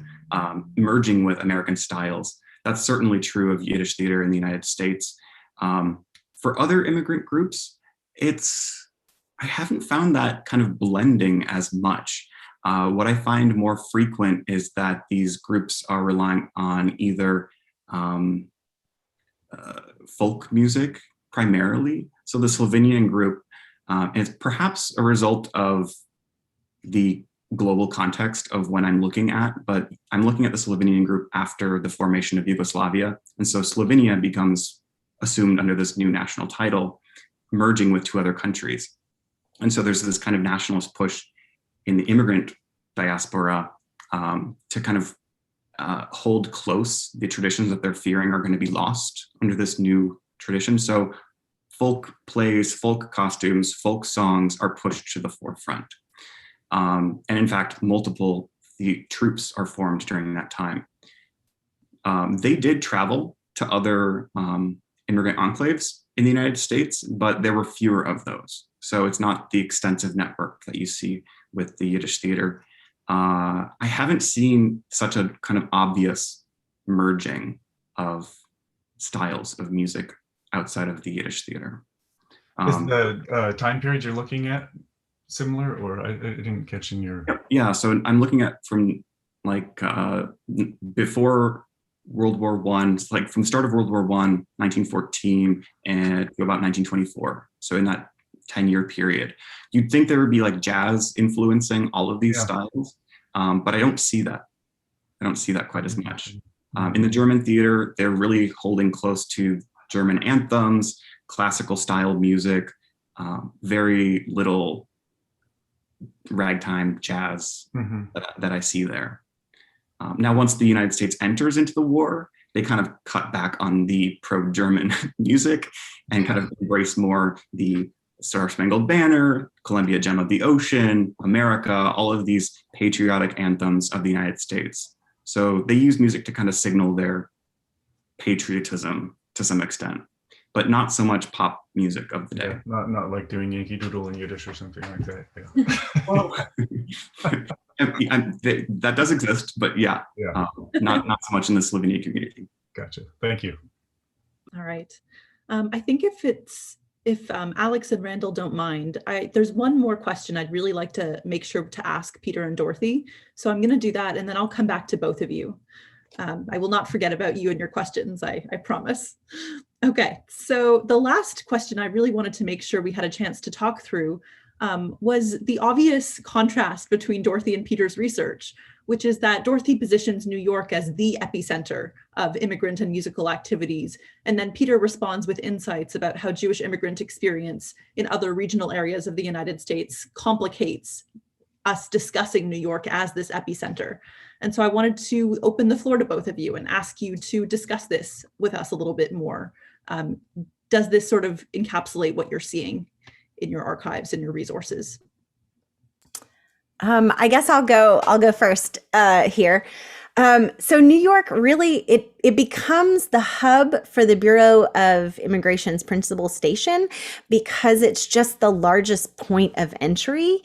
merging with American styles. That's certainly true of Yiddish theater in the United States. For other immigrant groups, I haven't found that kind of blending as much. What I find more frequent is that these groups are relying on either folk music primarily. So the Slovenian group is perhaps a result of the global context of when I'm looking at, but I'm looking at the Slovenian group after the formation of Yugoslavia. And so Slovenia becomes assumed under this new national title, merging with two other countries. And so there's this kind of nationalist push in the immigrant diaspora to kind of hold close the traditions that they're fearing are going to be lost under this new tradition. So folk plays, folk costumes, folk songs are pushed to the forefront. And in fact, multiple troops are formed during that time. They did travel to other immigrant enclaves in the United States, but there were fewer of those. So it's not the extensive network that you see with the Yiddish theater. I haven't seen such a kind of obvious merging of styles of music outside of the Yiddish theater. Is the time period you're looking at similar, or I didn't catch in your... Yeah, so I'm looking at from like before World War I, like from the start of World War I, 1914, and to about 1924. So in that 10-year period, you'd think there would be like jazz influencing all of these styles, but I don't see that. I don't see that quite as much. In the German theater, they're really holding close to German anthems, classical style music, very little ragtime jazz that I see there. Now, once the United States enters into the war, they kind of cut back on the pro-German music and kind of embrace more the StarSpangled Banner, Columbia Gem of the Ocean, America, all of these patriotic anthems of the United States. So they use music to kind of signal their patriotism to some extent, but not so much pop music of the day. Yeah, not like doing Yankee Doodle in Yiddish or something like that. Yeah. Well, that does exist, but not so much in the Slovenian community. Gotcha. Thank you. All right. I think if Alex and Randall don't mind, there's one more question I'd really like to make sure to ask Peter and Dorothy. So I'm going to do that, and then I'll come back to both of you. I will not forget about you and your questions, I promise. Okay, so the last question I really wanted to make sure we had a chance to talk through was the obvious contrast between Dorothy and Peter's research, which is that Dorothy positions New York as the epicenter of immigrant and musical activities. And then Peter responds with insights about how Jewish immigrant experience in other regional areas of the United States complicates us discussing New York as this epicenter. And so I wanted to open the floor to both of you and ask you to discuss this with us a little bit more. Does this sort of encapsulate what you're seeing in your archives and your resources? I guess I'll go first here. So New York really, it becomes the hub for the Bureau of Immigration's principal station because it's just the largest point of entry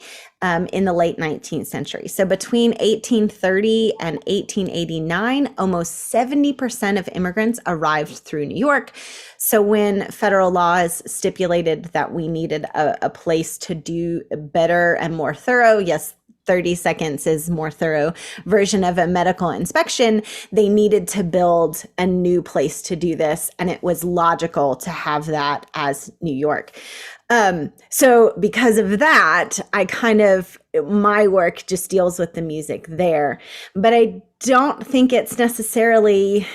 in the late 19th century. So between 1830 and 1889, almost 70% of immigrants arrived through New York. So when federal laws stipulated that we needed a place to do better and more thorough, yes, 30 seconds is more thorough version of a medical inspection, they needed to build a new place to do this. And it was logical to have that as New York. So because of that, my work just deals with the music there, but I don't think it's necessarily,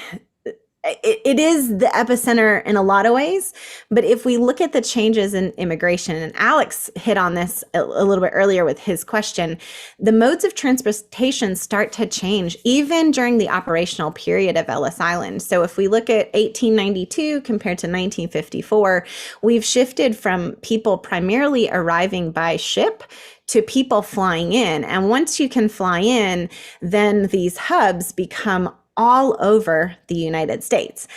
it is the epicenter in a lot of ways, but if we look at the changes in immigration, and Alex hit on this a little bit earlier with his question, the modes of transportation start to change even during the operational period of Ellis Island. So if we look at 1892 compared to 1954, we've shifted from people primarily arriving by ship to people flying in. And once you can fly in, then these hubs become all over the United States.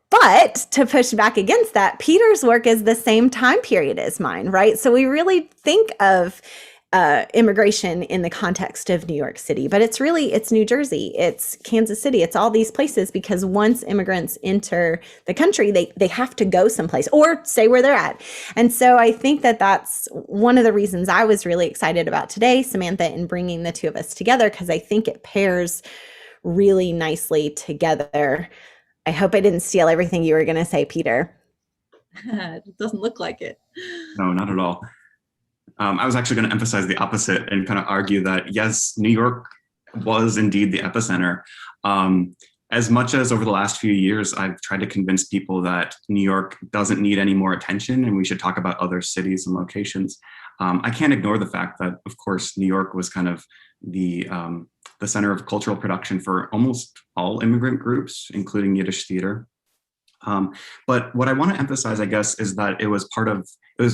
But to push back against that, Peter's work is the same time period as mine, right? So we really think of immigration in the context of New York City, but it's New Jersey, it's Kansas City, it's all these places, because once immigrants enter the country, they have to go someplace or stay where they're at. And so I think that that's one of the reasons I was really excited about today, Samantha, in bringing the two of us together, because I think it pairs really nicely together. I hope I didn't steal everything you were going to say, Peter. It doesn't look like it. No, not at all. I was actually going to emphasize the opposite and kind of argue that, yes, New York was indeed the epicenter. As much as over the last few years, I've tried to convince people that New York doesn't need any more attention and we should talk about other cities and locations. I can't ignore the fact that, of course, New York was kind of the center of cultural production for almost all immigrant groups, including Yiddish theater. But what I want to emphasize, I guess, is that it was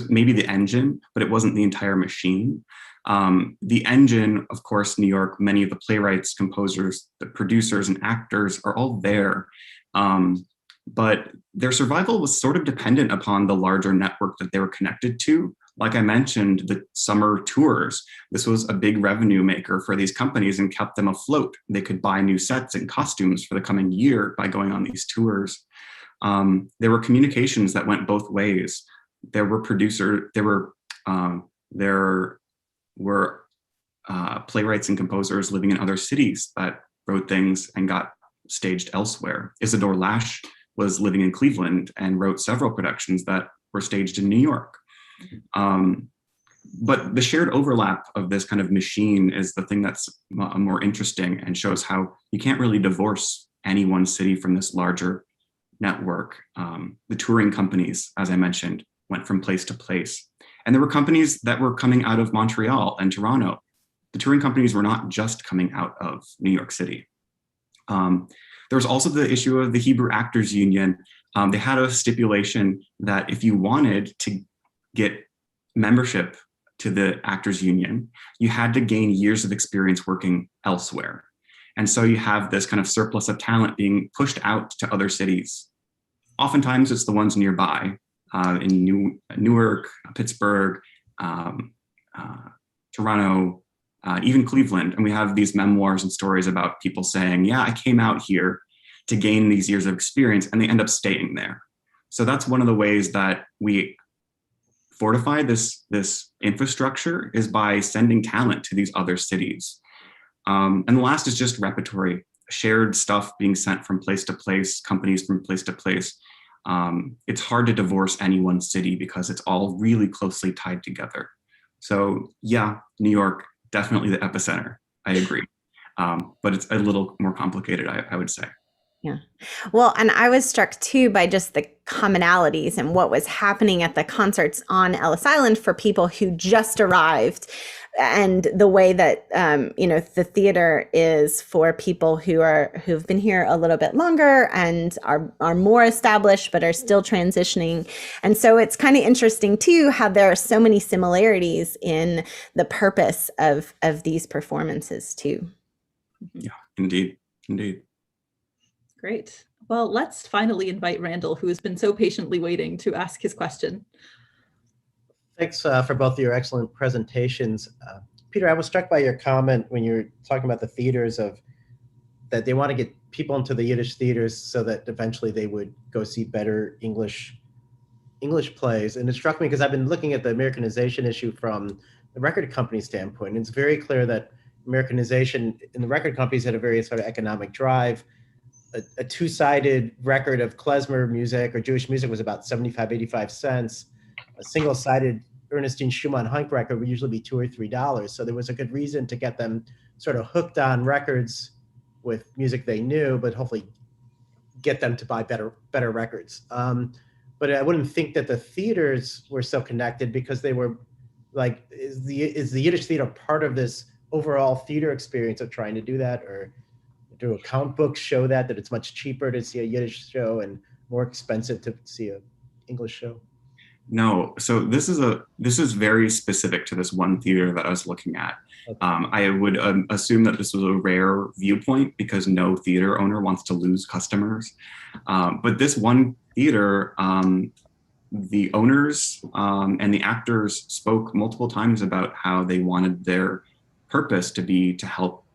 maybe the engine, but it wasn't the entire machine. The engine, of course, New York, many of the playwrights, composers, the producers and actors are all there. But their survival was sort of dependent upon the larger network that they were connected to, Like I mentioned, the summer tours, this was a big revenue maker for these companies and kept them afloat. They could buy new sets and costumes for the coming year by going on these tours. There were communications that went both ways. There were playwrights and composers living in other cities that wrote things and got staged elsewhere. Isidore Lash was living in Cleveland and wrote several productions that were staged in New York. But the shared overlap of this kind of machine is the thing that's more interesting and shows how you can't really divorce any one city from this larger network. The touring companies, as I mentioned, went from place to place. And there were companies that were coming out of Montreal and Toronto. The touring companies were not just coming out of New York City. There was also the issue of the Hebrew Actors Union. They had a stipulation that if you wanted to get membership to the Actors Union, you had to gain years of experience working elsewhere. And so you have this kind of surplus of talent being pushed out to other cities. Oftentimes it's the ones nearby, in Newark, Pittsburgh, Toronto, even Cleveland. And we have these memoirs and stories about people saying, yeah, I came out here to gain these years of experience, and they end up staying there. So that's one of the ways that we fortify this infrastructure, is by sending talent to these other cities. And the last is just repertory, shared stuff being sent from place to place, companies from place to place. It's hard to divorce any one city because it's all really closely tied together. So yeah, New York, definitely the epicenter, I agree. But it's a little more complicated, I would say. Yeah. Well, and I was struck too by just the commonalities and what was happening at the concerts on Ellis Island for people who just arrived, and the way that the theater is for people who've been here a little bit longer and are more established but are still transitioning. And so it's kind of interesting too how there are so many similarities in the purpose of these performances too. Yeah, indeed. Great. Well, let's finally invite Randall, who has been so patiently waiting to ask his question. Thanks for both of your excellent presentations. Peter, I was struck by your comment when you were talking about the theaters that they want to get people into the Yiddish theaters so that eventually they would go see better English plays. And it struck me because I've been looking at the Americanization issue from the record company standpoint. And it's very clear that Americanization in the record companies had a very sort of economic drive. A two-sided record of klezmer music or Jewish music was about 75, 85 cents. A single-sided Ernestine Schumann Hunk record would usually be $2 or $3. So there was a good reason to get them sort of hooked on records with music they knew, but hopefully get them to buy better records. But I wouldn't think that the theaters were so connected, because they were like, is the Yiddish theater part of this overall theater experience of trying to do that? Or do account books show that it's much cheaper to see a Yiddish show and more expensive to see an English show? No, so this is very specific to this one theater that I was looking at. Okay. I would assume that this was a rare viewpoint because no theater owner wants to lose customers. But this one theater, the owners and the actors spoke multiple times about how they wanted their purpose to be to help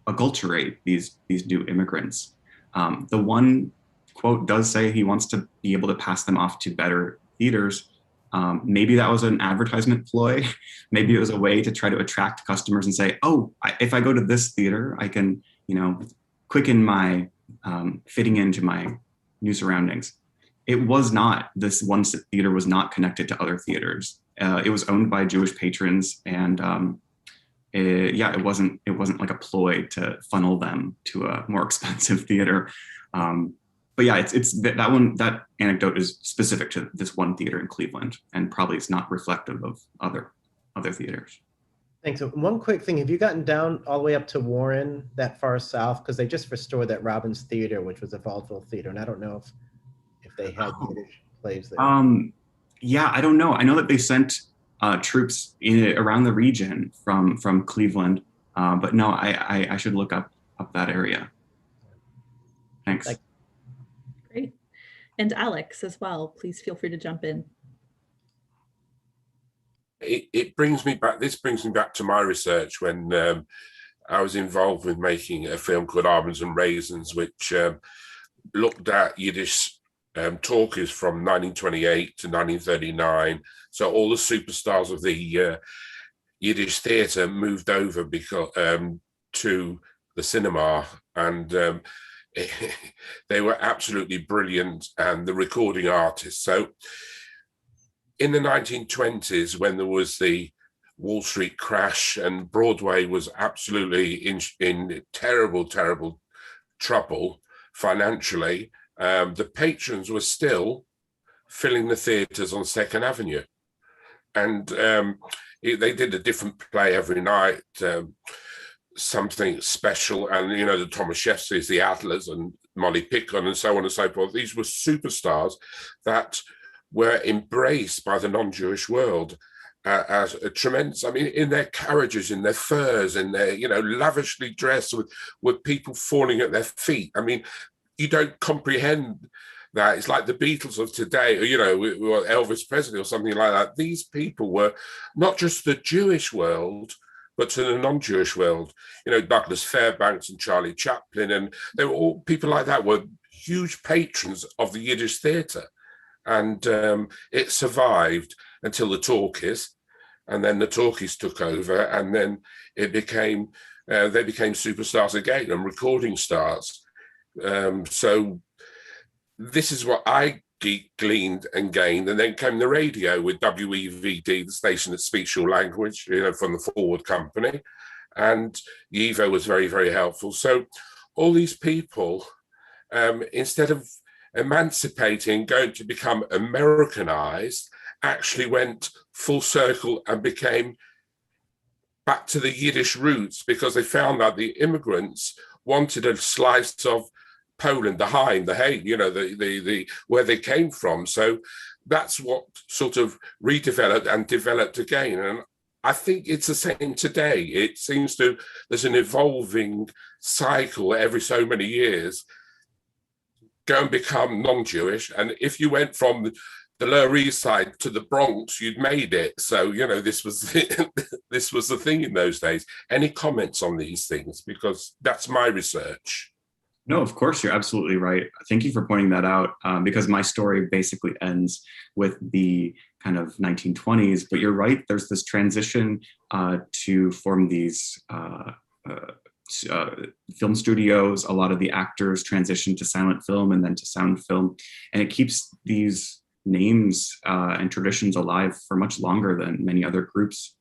acculturate these new immigrants. The one quote does say he wants to be able to pass them off to better theaters. Maybe that was an advertisement ploy. Maybe it was a way to try to attract customers and say, oh, if I go to this theater, I can, quicken my fitting into my new surroundings. It was not, this one theater was not connected to other theaters. It was owned by Jewish patrons, and it wasn't like a ploy to funnel them to a more expensive theater. But yeah, it's that anecdote is specific to this one theater in Cleveland, and probably it's not reflective of other theaters. Thanks. One quick thing: have you gotten down all the way up to Warren, that far south? Because they just restored that Robbins Theater, which was a vaudeville theater, and I don't know if they had Yiddish plays there. Yeah, I don't know. I know that they sent troops around the region from Cleveland, but no, I should look up that area. Thanks. Great. And Alex as well, please feel free to jump in. it brings me back. This brings me back to my research when I was involved with making a film called Almonds and Raisins, which looked at Yiddish talkies from 1928 to 1939. So all the superstars of the Yiddish theatre moved over to the cinema, and they were absolutely brilliant, and the recording artists. So in the 1920s, when there was the Wall Street crash and Broadway was absolutely in terrible, terrible trouble financially, the patrons were still filling the theatres on 2nd Avenue. And they did a different play every night, something special. And, you know, the Tomaszewskis, the Adlers and Molly Pickon and so on and so forth. These were superstars that were embraced by the non-Jewish world as a tremendous, I mean, in their carriages, in their furs, in their, you know, lavishly dressed with people falling at their feet. I mean, you don't comprehend that. It's like the Beatles of today, or, you know, Elvis Presley or something like that. These people were not just the Jewish world, but to the non-Jewish world. You know, Douglas Fairbanks and Charlie Chaplin, and they were all people like that were huge patrons of the Yiddish theatre. And it survived until the talkies, and then the talkies took over, and then it became they became superstars again and recording stars. So this is what I gleaned and gained, and then came the radio with WEVD, the station that speaks your language, you know, from the Forward Company, and YIVO was very, very helpful. So all these people, instead of emancipating, going to become Americanized, actually went full circle and became back to the Yiddish roots, because they found that the immigrants wanted a slice of Poland, the Heim, the Hague, you know, the where they came from. So that's what sort of redeveloped and developed again. And I think it's the same today. It seems to, there's an evolving cycle every so many years. Go and become non-Jewish, and if you went from the Lower East Side to the Bronx, you'd made it. So, you know, this was this was the thing in those days. Any comments on these things? Because that's my research. No, of course, you're absolutely right. Thank you for pointing that out, because my story basically ends with the kind of 1920s. But you're right, there's this transition to form these film studios. A lot of the actors transition to silent film and then to sound film, and it keeps these names and traditions alive for much longer than many other groups.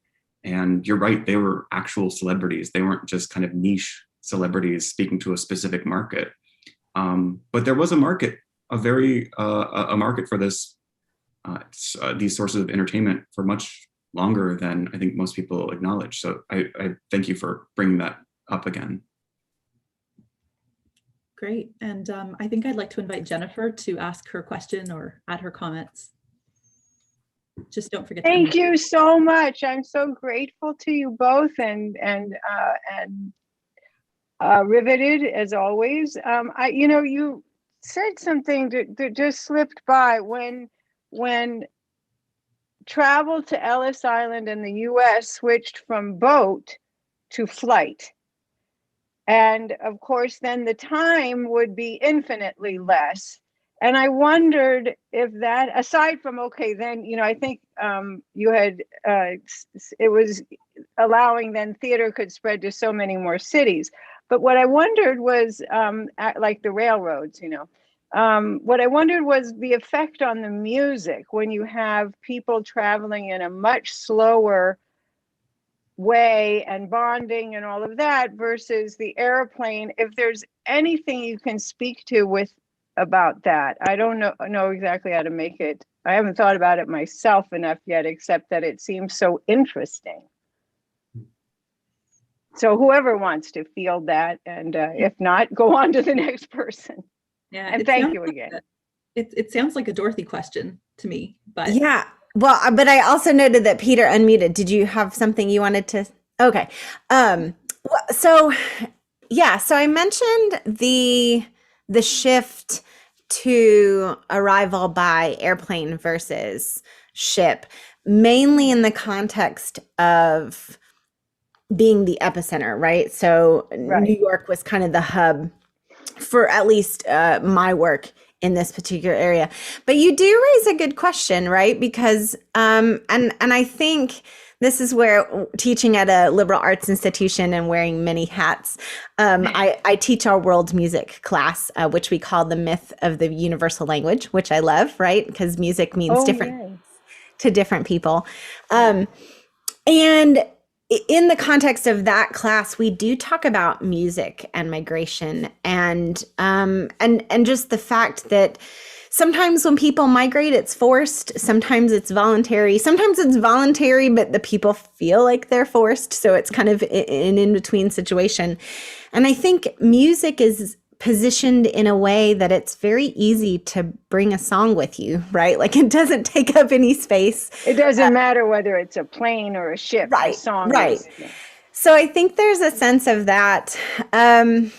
And you're right, they were actual celebrities. They weren't just kind of niche celebrities speaking to a specific market. But there was a market, a market for this, these sources of entertainment for much longer than I think most people acknowledge. So I thank you for bringing that up again. Great. And I think I'd like to invite Jennifer to ask her question or add her comments. Just don't forget. Thank you so much. I'm so grateful to you both, and riveted as always. You know, you said something that just slipped by when travel to Ellis Island in the U.S. switched from boat to flight. And of course, then the time would be infinitely less. And I wondered if that, aside from, okay, then, you know, I think you had, it was allowing then theater could spread to so many more cities. But what I wondered was, like the railroads, you know, what I wondered was the effect on the music when you have people traveling in a much slower way and bonding and all of that versus the airplane. If there's anything you can speak to about that. I don't know exactly how to make it. I haven't thought about it myself enough yet, except that it seems so interesting. So whoever wants to field that, and if not, go on to the next person. Yeah, and thank you again. It sounds like a Dorothy question to me, but yeah. Well, but I also noted that Peter unmuted. Did you have something you wanted to? Okay. So I mentioned the shift to arrival by airplane versus ship. mainly in the context of being the epicenter, right? So Right. New York was kind of the hub for at least my work in this particular area. But you do raise a good question, right? Because and I think this is where teaching at a liberal arts institution and wearing many hats, I teach our world music class, which we call the myth of the universal language, which I love, right? Because music means different Yay. to different people. And in the context of that class, we do talk about music and migration and just the fact that sometimes when people migrate, it's forced. Sometimes it's voluntary. Sometimes it's voluntary, but the people feel like they're forced. So it's kind of an in-between situation. And I think music is positioned in a way that it's very easy to bring a song with you, right? Like it doesn't take up any space. It doesn't matter whether it's a plane or a ship. Right, The song right. is- So I think there's a sense of that. And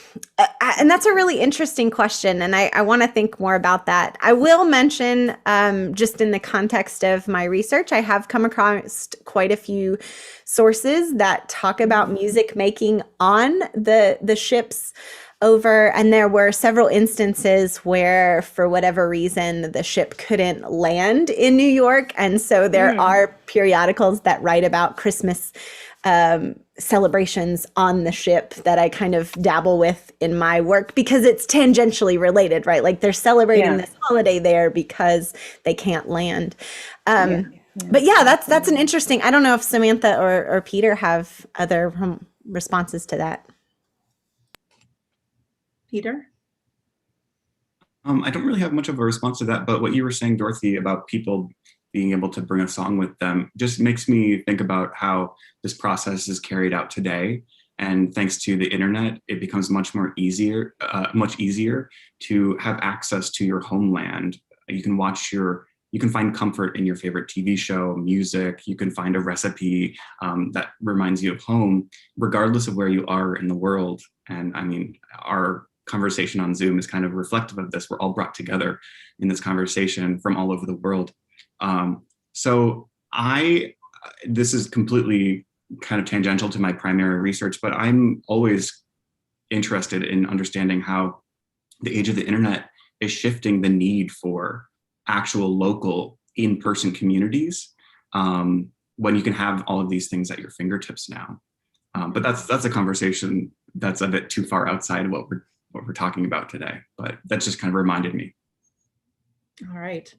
that's a really interesting question. And I want to think more about that. I will mention, just in the context of my research, I have come across quite a few sources that talk about music making on the ships over, and there were several instances where, for whatever reason, the ship couldn't land in New York. And so there are periodicals that write about Christmas celebrations on the ship that I kind of dabble with in my work because it's tangentially related, right? Like they're celebrating this holiday there because they can't land. But yeah, that's an interesting, I don't know if Samantha or Peter have other responses to that. Peter? I don't really have much of a response to that, but what you were saying, Dorothy, about people being able to bring a song with them just makes me think about how this process is carried out today. And thanks to the internet, it becomes much easier to have access to your homeland. You can find comfort in your favorite TV show, music. You can find a recipe that reminds you of home, regardless of where you are in the world. And I mean, our conversation on Zoom is kind of reflective of this. We're all brought together in this conversation from all over the world. So this is completely kind of tangential to my primary research, but I'm always interested in understanding how the age of the internet is shifting the need for actual local in-person communities when you can have all of these things at your fingertips now. But that's a conversation that's a bit too far outside of what we're talking about today, but that just kind of reminded me. All right.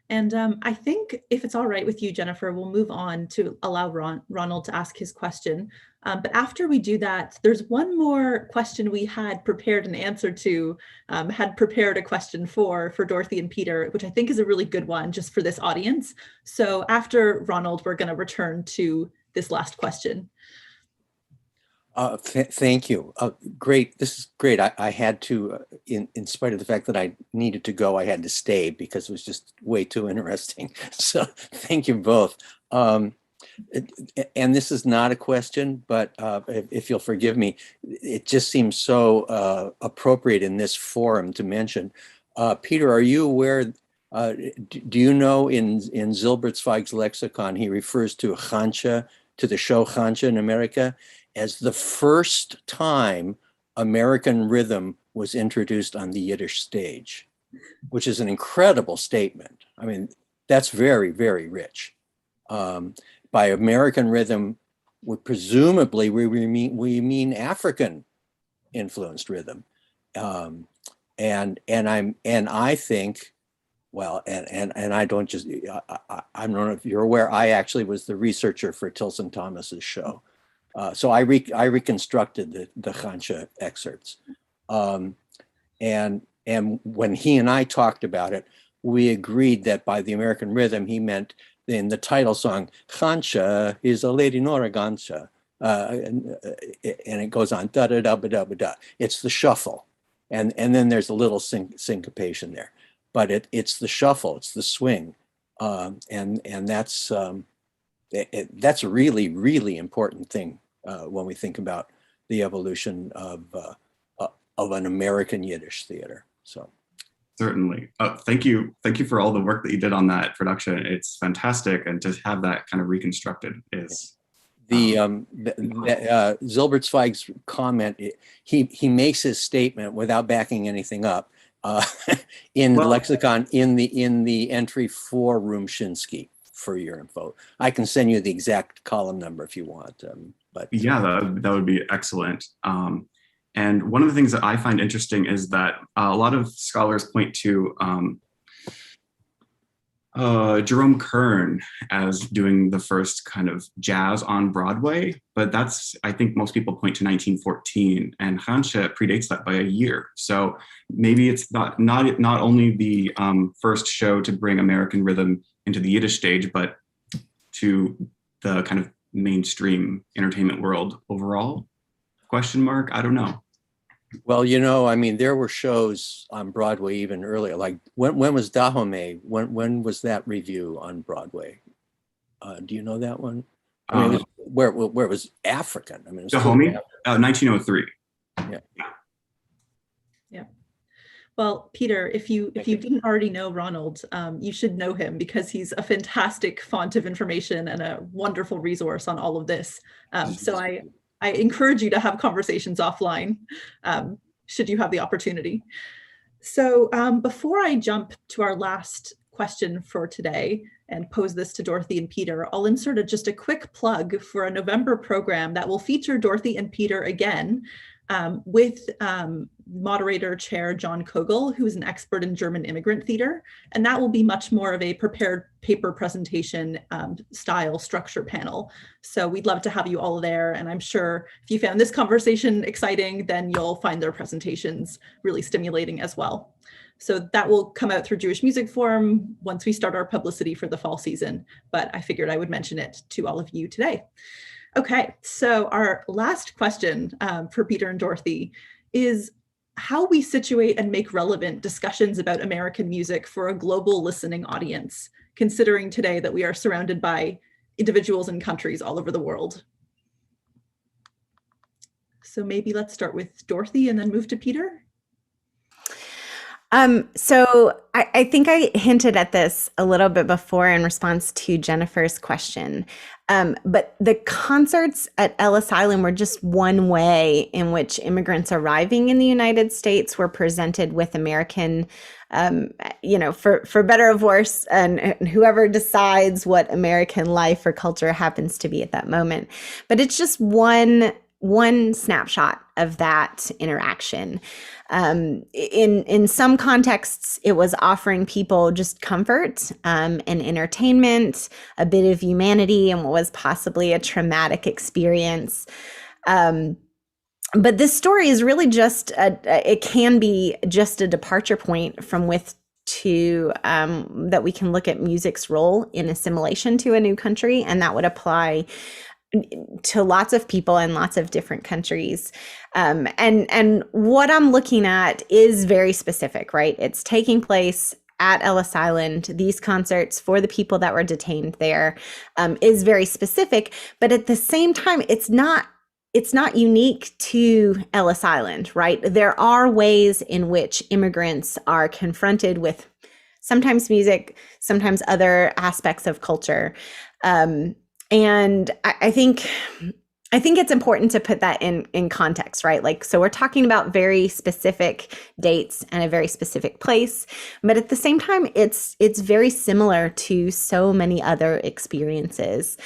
And I think if it's all right with you, Jennifer, we'll move on to allow Ronald to ask his question. But after we do that, there's one more question we had prepared an answer to, had prepared a question for Dorothy and Peter, which I think is a really good one just for this audience. So after Ronald, we're going to return to this last question. Thank you. Great. This is great. I had to, in spite of the fact that I needed to go, I had to stay because it was just way too interesting. So thank you both. And this is not a question, but if you'll forgive me, it just seems so appropriate in this forum to mention. Peter, are you aware, do you know in Zilbertzweig's lexicon, he refers to Chancha, to the show Chancha in America, as the first time American rhythm was introduced on the Yiddish stage, which is an incredible statement. I mean, that's very, very rich. By American rhythm, presumably we mean African influenced rhythm. And I think, well, and I don't just, I don't know if you're aware, I actually was the researcher for Tilson Thomas's show. So I reconstructed the Chancha excerpts. And when he and I talked about it, we agreed that by the American rhythm, he meant in the title song, Chancha is a lady Narragansett. And it goes on, da-da-da-ba-da-ba-da. It's the shuffle. And then there's a little syncopation there. But it's the shuffle, it's the swing. And that's a really, really important thing when we think about the evolution of an American Yiddish theater. So Certainly. Thank you. Thank you for all the work that you did on that production. It's fantastic. And to have that kind of reconstructed is Zilbertzweig's comment, he makes his statement without backing anything up in the lexicon in the entry for Rumshinsky for your info. I can send you the exact column number if you want. But yeah, that would be excellent. And one of the things that I find interesting is that a lot of scholars point to Jerome Kern as doing the first kind of jazz on Broadway, but I think most people point to 1914, and Hansche predates that by a year. So maybe it's not only the first show to bring American rhythm into the Yiddish stage, but to the kind of mainstream entertainment world overall? Question mark? I don't know. Well, I mean, there were shows on Broadway even earlier. Like when was Dahomey? When was that review on Broadway? Do you know that one? I mean, it was, where it was African. I mean, it was Dahomey, 1903. Yeah. Well, Peter, if you didn't already know Ronald, you should know him because he's a fantastic font of information and a wonderful resource on all of this. So I encourage you to have conversations offline, should you have the opportunity. So before I jump to our last question for today and pose this to Dorothy and Peter, I'll insert just a quick plug for a November program that will feature Dorothy and Peter again with moderator chair John Kogel, who is an expert in German immigrant theater. And that will be much more of a prepared paper presentation style structure panel. So we'd love to have you all there. And I'm sure if you found this conversation exciting, then you'll find their presentations really stimulating as well. So that will come out through Jewish Music Forum once we start our publicity for the fall season. But I figured I would mention it to all of you today. Okay, so our last question for Peter and Dorothy is how we situate and make relevant discussions about American music for a global listening audience, considering today that we are surrounded by individuals and countries all over the world. So maybe let's start with Dorothy and then move to Peter. So I think I hinted at this a little bit before in response to Jennifer's question. But the concerts at Ellis Island were just one way in which immigrants arriving in the United States were presented with American, for better or worse, and whoever decides what American life or culture happens to be at that moment. But it's just one snapshot of that interaction. In some contexts, it was offering people just comfort and entertainment, a bit of humanity in what was possibly a traumatic experience. But this story is really just, it can be just a departure point from that we can look at music's role in assimilation to a new country, and that would apply to lots of people in lots of different countries. And what I'm looking at is very specific, right? It's taking place at Ellis Island. These concerts for the people that were detained there is very specific, but at the same time, it's not unique to Ellis Island, right? There are ways in which immigrants are confronted with sometimes music, sometimes other aspects of culture. And I think it's important to put that in context, right? Like, so we're talking about very specific dates and a very specific place, but at the same time, it's very similar to so many other experiences.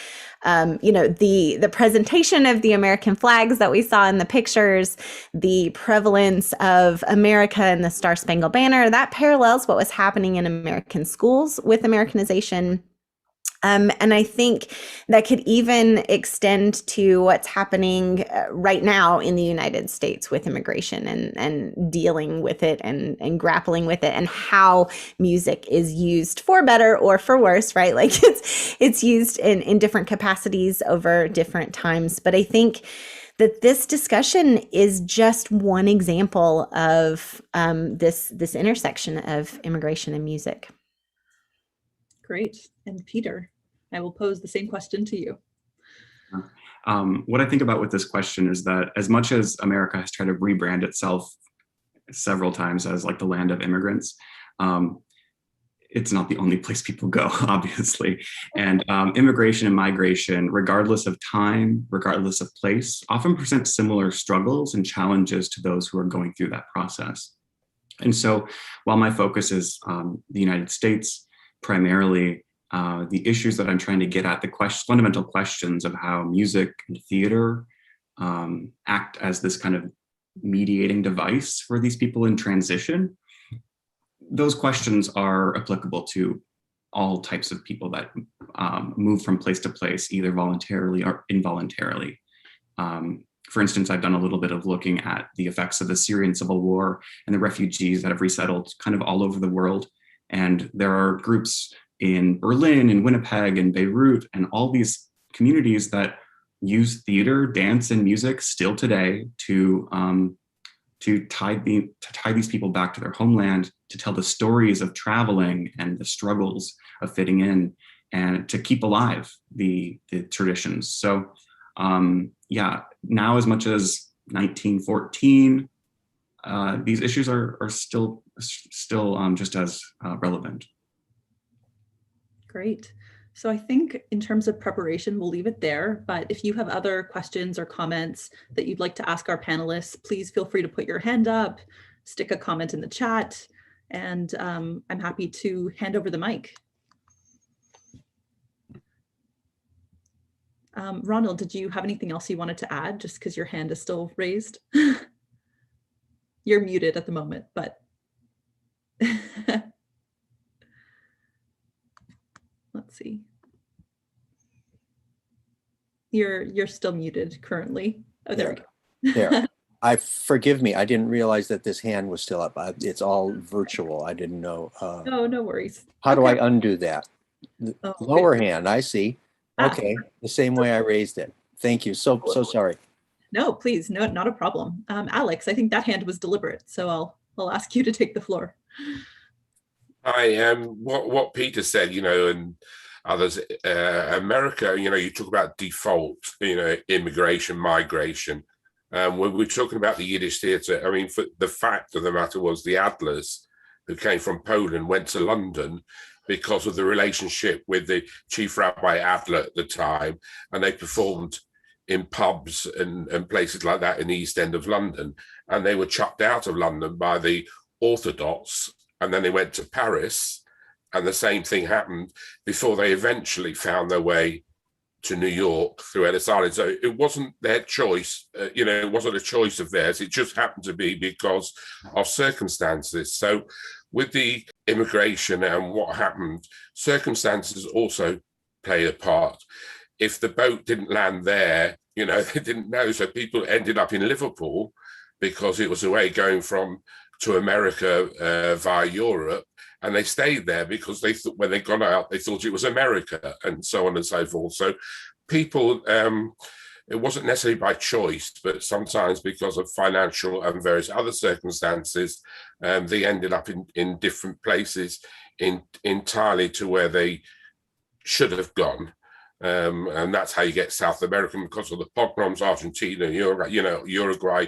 The presentation of the American flags that we saw in the pictures, the prevalence of America and the StarSpangled Banner, that parallels what was happening in American schools with Americanization. And I think that could even extend to what's happening right now in the United States with immigration and dealing with it and grappling with it, and how music is used for better or for worse, right? Like it's used in different capacities over different times. But I think that this discussion is just one example of this intersection of immigration and music. Great. And Peter, I will pose the same question to you. What I think about with this question is that as much as America has tried to rebrand itself several times as like the land of immigrants, it's not the only place people go, obviously. And immigration and migration, regardless of time, regardless of place, often present similar struggles and challenges to those who are going through that process. And so while my focus is the United States, primarily, the issues that I'm trying to get at, the fundamental questions of how music and theater act as this kind of mediating device for these people in transition, those questions are applicable to all types of people that move from place to place, either voluntarily or involuntarily. For instance, I've done a little bit of looking at the effects of the Syrian civil war and the refugees that have resettled kind of all over the world. And there are groups in Berlin and Winnipeg and Beirut and all these communities that use theater, dance, and music still today to tie these people back to their homeland, to tell the stories of traveling and the struggles of fitting in, and to keep alive the traditions. So yeah, now as much as 1914, these issues are still just as relevant. Great. So I think in terms of preparation, we'll leave it there. But if you have other questions or comments that you'd like to ask our panelists, please feel free to put your hand up, stick a comment in the chat, and I'm happy to hand over the mic. Ronald, did you have anything else you wanted to add, just because your hand is still raised? You're muted at the moment, but let's see. You're still muted currently. Oh, there we go. There. Forgive me. I didn't realize that this hand was still up. It's all virtual. I didn't know. No, no worries. How do I undo that? Oh, Lower hand. I see. Okay, the same way I raised it. Thank you. So sorry. No, please, no, not a problem. Alex, I think that hand was deliberate, so I'll ask you to take the floor. What Peter said, and others, America, you talk about default, immigration, migration. When we're talking about the Yiddish theatre, I mean, for the fact of the matter was the Adlers, who came from Poland, went to London because of the relationship with the chief rabbi Adler at the time, and they performed in pubs and places like that in the East End of London, and they were chucked out of London by the Orthodox, and then they went to Paris, and the same thing happened before they eventually found their way to New York through Ellis Island. So it wasn't their choice, it wasn't a choice of theirs. It just happened to be because of circumstances. So with the immigration and what happened, circumstances also play a part. If the boat didn't land there, they didn't know. So people ended up in Liverpool because it was a way going to America via Europe. And they stayed there because they thought when they got out, they thought it was America, and so on and so forth. So people, it wasn't necessarily by choice, but sometimes because of financial and various other circumstances, they ended up in different places entirely to where they should have gone. And that's how you get South America, because of the pogroms, Argentina, Uruguay,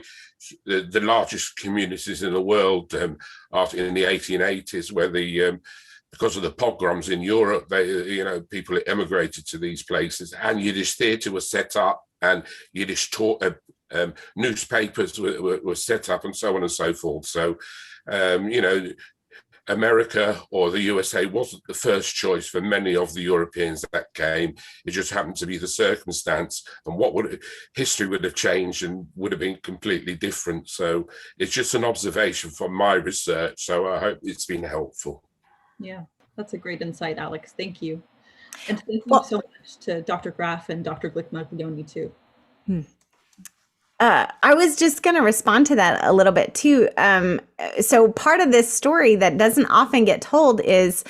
the largest communities in the world after in the 1880s, where because of the pogroms in Europe, people emigrated to these places, and Yiddish theatre was set up, and Yiddish newspapers were set up, and so on and so forth. So, America or the USA wasn't the first choice for many of the Europeans that came. It just happened to be the circumstance, and history would have changed and would have been completely different. So it's just an observation from my research. So I hope it's been helpful. Yeah, that's a great insight, Alex. Thank you. And thank you so much to Dr. Graff and Dr. Glick Maglione too. I was just going to respond to that a little bit too. So part of this story that doesn't often get told is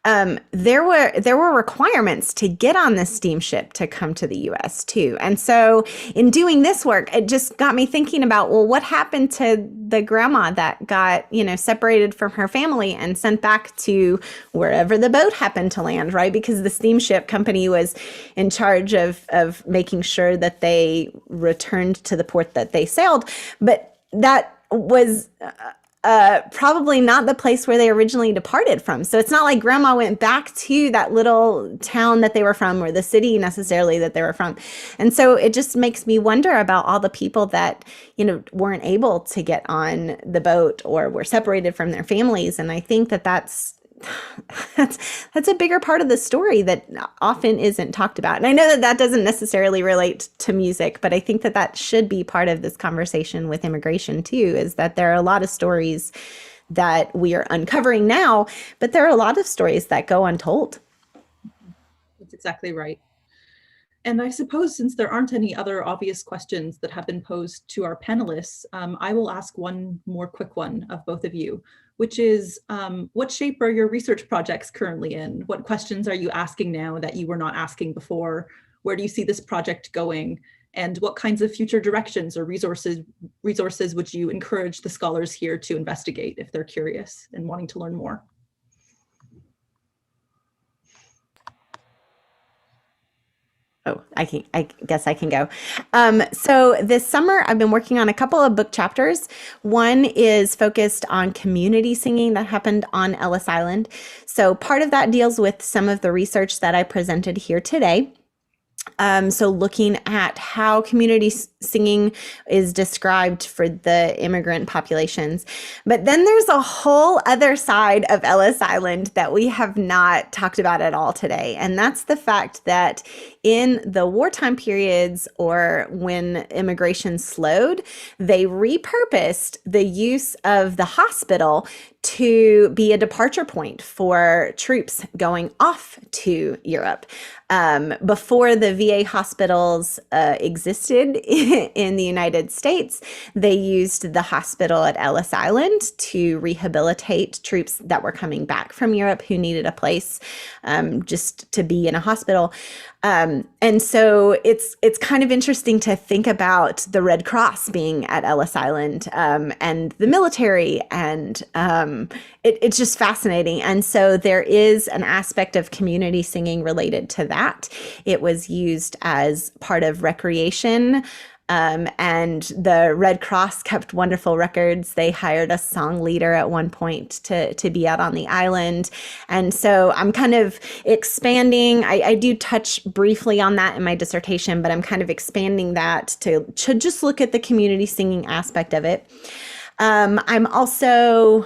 there were requirements to get on this steamship to come to the U.S. too. And so in doing this work, it just got me thinking about, well, what happened to the grandma that got, separated from her family and sent back to wherever the boat happened to land, right? Because the steamship company was in charge of making sure that they returned to the port that they sailed. But that was probably not the place where they originally departed from. So it's not like grandma went back to that little town that they were from or the city necessarily that they were from. And so it just makes me wonder about all the people that, you know, weren't able to get on the boat or were separated from their families. And I think that that's a bigger part of the story that often isn't talked about. And I know that that doesn't necessarily relate to music, but I think that that should be part of this conversation with immigration too, is that there are a lot of stories that we are uncovering now, but there are a lot of stories that go untold. That's exactly right. And I suppose since there aren't any other obvious questions that have been posed to our panelists, I will ask one more quick one of both of you, which is, what shape are your research projects currently in? What questions are you asking now that you were not asking before? Where do you see this project going? And what kinds of future directions or resources would you encourage the scholars here to investigate if they're curious and wanting to learn more? Oh, I guess I can go. So this summer, I've been working on a couple of book chapters. One is focused on community singing that happened on Ellis Island. So part of that deals with some of the research that I presented here today. So looking at how community singing is described for the immigrant populations. But then there's a whole other side of Ellis Island that we have not talked about at all today. And that's the fact that in the wartime periods or when immigration slowed, they repurposed the use of the hospital to be a departure point for troops going off to Europe. Before the VA hospitals existed in the United States, they used the hospital at Ellis Island to rehabilitate troops that were coming back from Europe who needed a place just to be in a hospital. And so it's kind of interesting to think about the Red Cross being at Ellis Island and the military, and it's just fascinating. And so there is an aspect of community singing related to that. It was used as part of recreation. And the Red Cross kept wonderful records. They hired a song leader at one point to be out on the island. And so I'm kind of expanding. I do touch briefly on that in my dissertation, but I'm kind of expanding that to just look at the community singing aspect of it. I'm also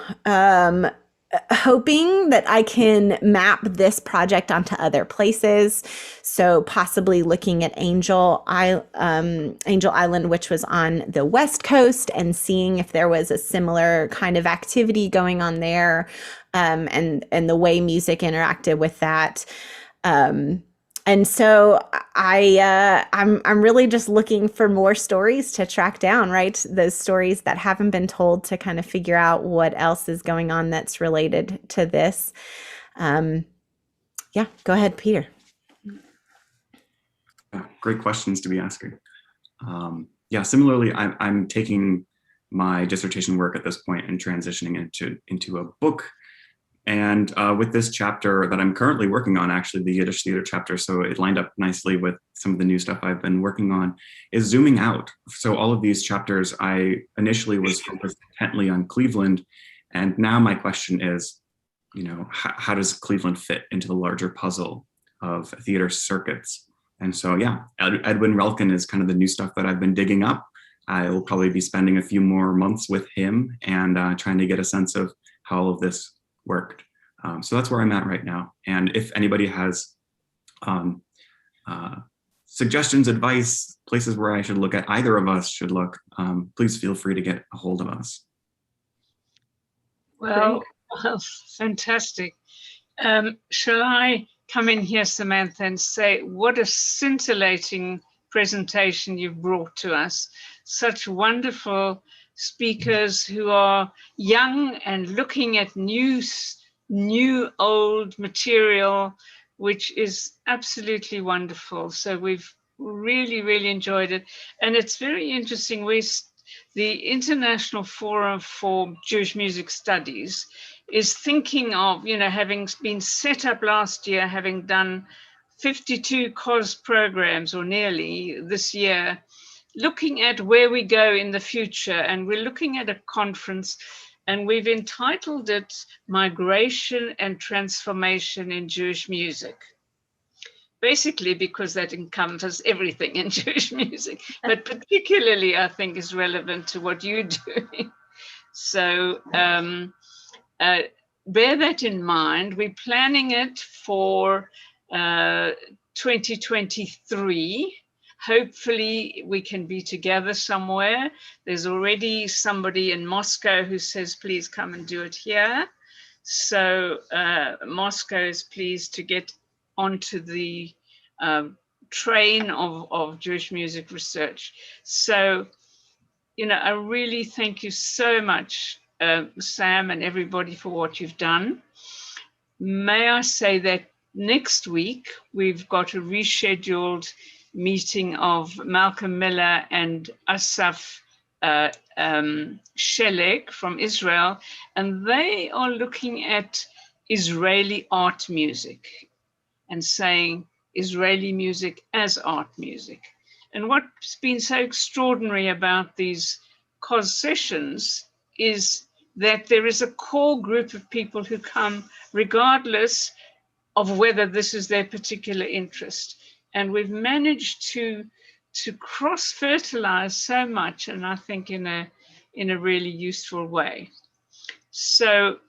hoping that I can map this project onto other places. So possibly looking at Angel Island, which was on the West Coast, and seeing if there was a similar kind of activity going on there, and the way music interacted with that. And so I'm really just looking for more stories to track down, right? Those stories that haven't been told, to kind of figure out what else is going on that's related to this. Yeah, go ahead, Peter. Great questions to be asking. Yeah, similarly, I'm taking my dissertation work at this point and transitioning into a book. And with this chapter that I'm currently working on, actually the Yiddish theater chapter, so it lined up nicely with some of the new stuff I've been working on, is zooming out. So all of these chapters, I initially was focused intently on Cleveland. And now my question is, you know, how does Cleveland fit into the larger puzzle of theater circuits? And so, yeah, Edwin Relkin is kind of the new stuff that I've been digging up. I will probably be spending a few more months with him and trying to get a sense of how all of this worked. So that's where I'm at right now. And if anybody has suggestions, advice, places where I should look at, either of us should look, please feel free to get a hold of us. Well, fantastic. Shall I come in here, Samantha, and say what a scintillating presentation you've brought to us. Such wonderful speakers who are young and looking at new old material, which is absolutely wonderful. So we've really enjoyed it. And it's very interesting. The International Forum for Jewish Music Studies is thinking of, you know, having been set up last year, having done 52 COZ programs or nearly this year, looking at where we go in the future. And we're looking at a conference and we've entitled it Migration and Transformation in Jewish Music. Basically because that encompasses everything in Jewish music, but particularly I think is relevant to what you're doing. So bear that in mind. We're planning it for 2023. Hopefully we can be together somewhere. There's already somebody in Moscow who says, please come and do it here. So Moscow is pleased to get onto the train of Jewish music research. So, I really thank you so much, Sam and everybody, for what you've done. May I say that next week, we've got a rescheduled meeting of Malcolm Miller and Asaf Shelek from Israel, and they are looking at Israeli art music and saying Israeli music as art music. And what's been so extraordinary about these COZ sessions is that there is a core group of people who come regardless of whether this is their particular interest. And we've managed to cross-fertilize so much, and I think in a really useful way. So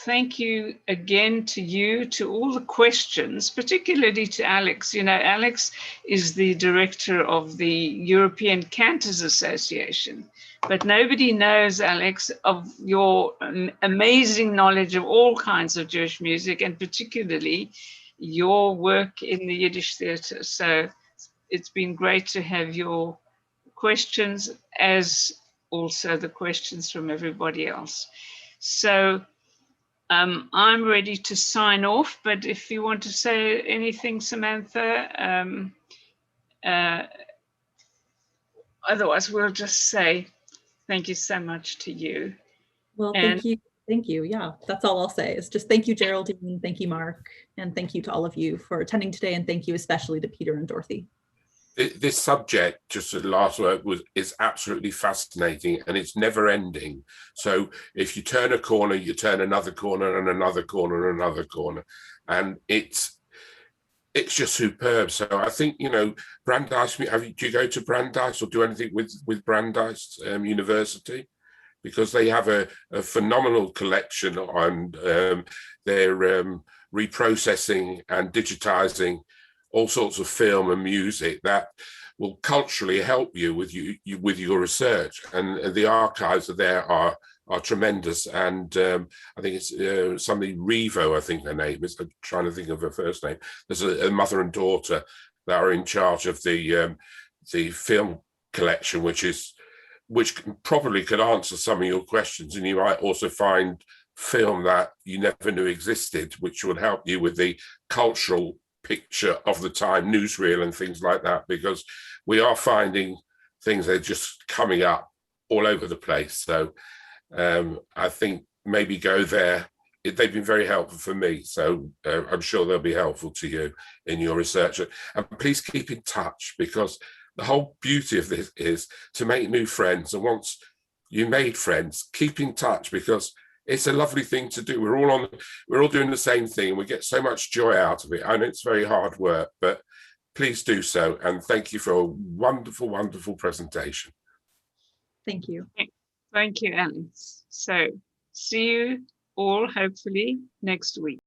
thank you again to you, to all the questions, particularly to Alex. Alex is the director of the European Cantors Association, but nobody knows, Alex, of your amazing knowledge of all kinds of Jewish music, and particularly your work in the Yiddish theater. So it's been great to have your questions, as also the questions from everybody else. So I'm ready to sign off, but if you want to say anything, Samantha, otherwise we'll just say thank you so much to you. Well, thank you. Thank you. Yeah, that's all I'll say is just thank you, Geraldine. Thank you, Mark. And thank you to all of you for attending today. And thank you especially to Peter and Dorothy. This subject, just the last word, is absolutely fascinating, and it's never ending. So if you turn a corner, you turn another corner and another corner and another corner, and it's just superb. So I think, Brandeis, do you go to Brandeis or do anything with Brandeis University? Because they have a phenomenal collection on their reprocessing and digitizing all sorts of film and music that will culturally help you with your research, and the archives there are tremendous. And I think it's somebody Revo, I think her name is. I'm trying to think of her first name. There's a mother and daughter that are in charge of the film collection, which probably could answer some of your questions, and you might also find film that you never knew existed, which would help you with the cultural picture of the time, newsreel and things like that, because we are finding things that are just coming up all over the place. So I think maybe go there. They've been very helpful for me, so I'm sure they'll be helpful to you in your research. And please keep in touch, because the whole beauty of this is to make new friends, and once you made friends, keep in touch, because it's a lovely thing to do. We're all doing the same thing, and we get so much joy out of it. I know it's very hard work, but please do so. And thank you for a wonderful, wonderful presentation. Thank you. Thank you, Alice. So see you all hopefully next week.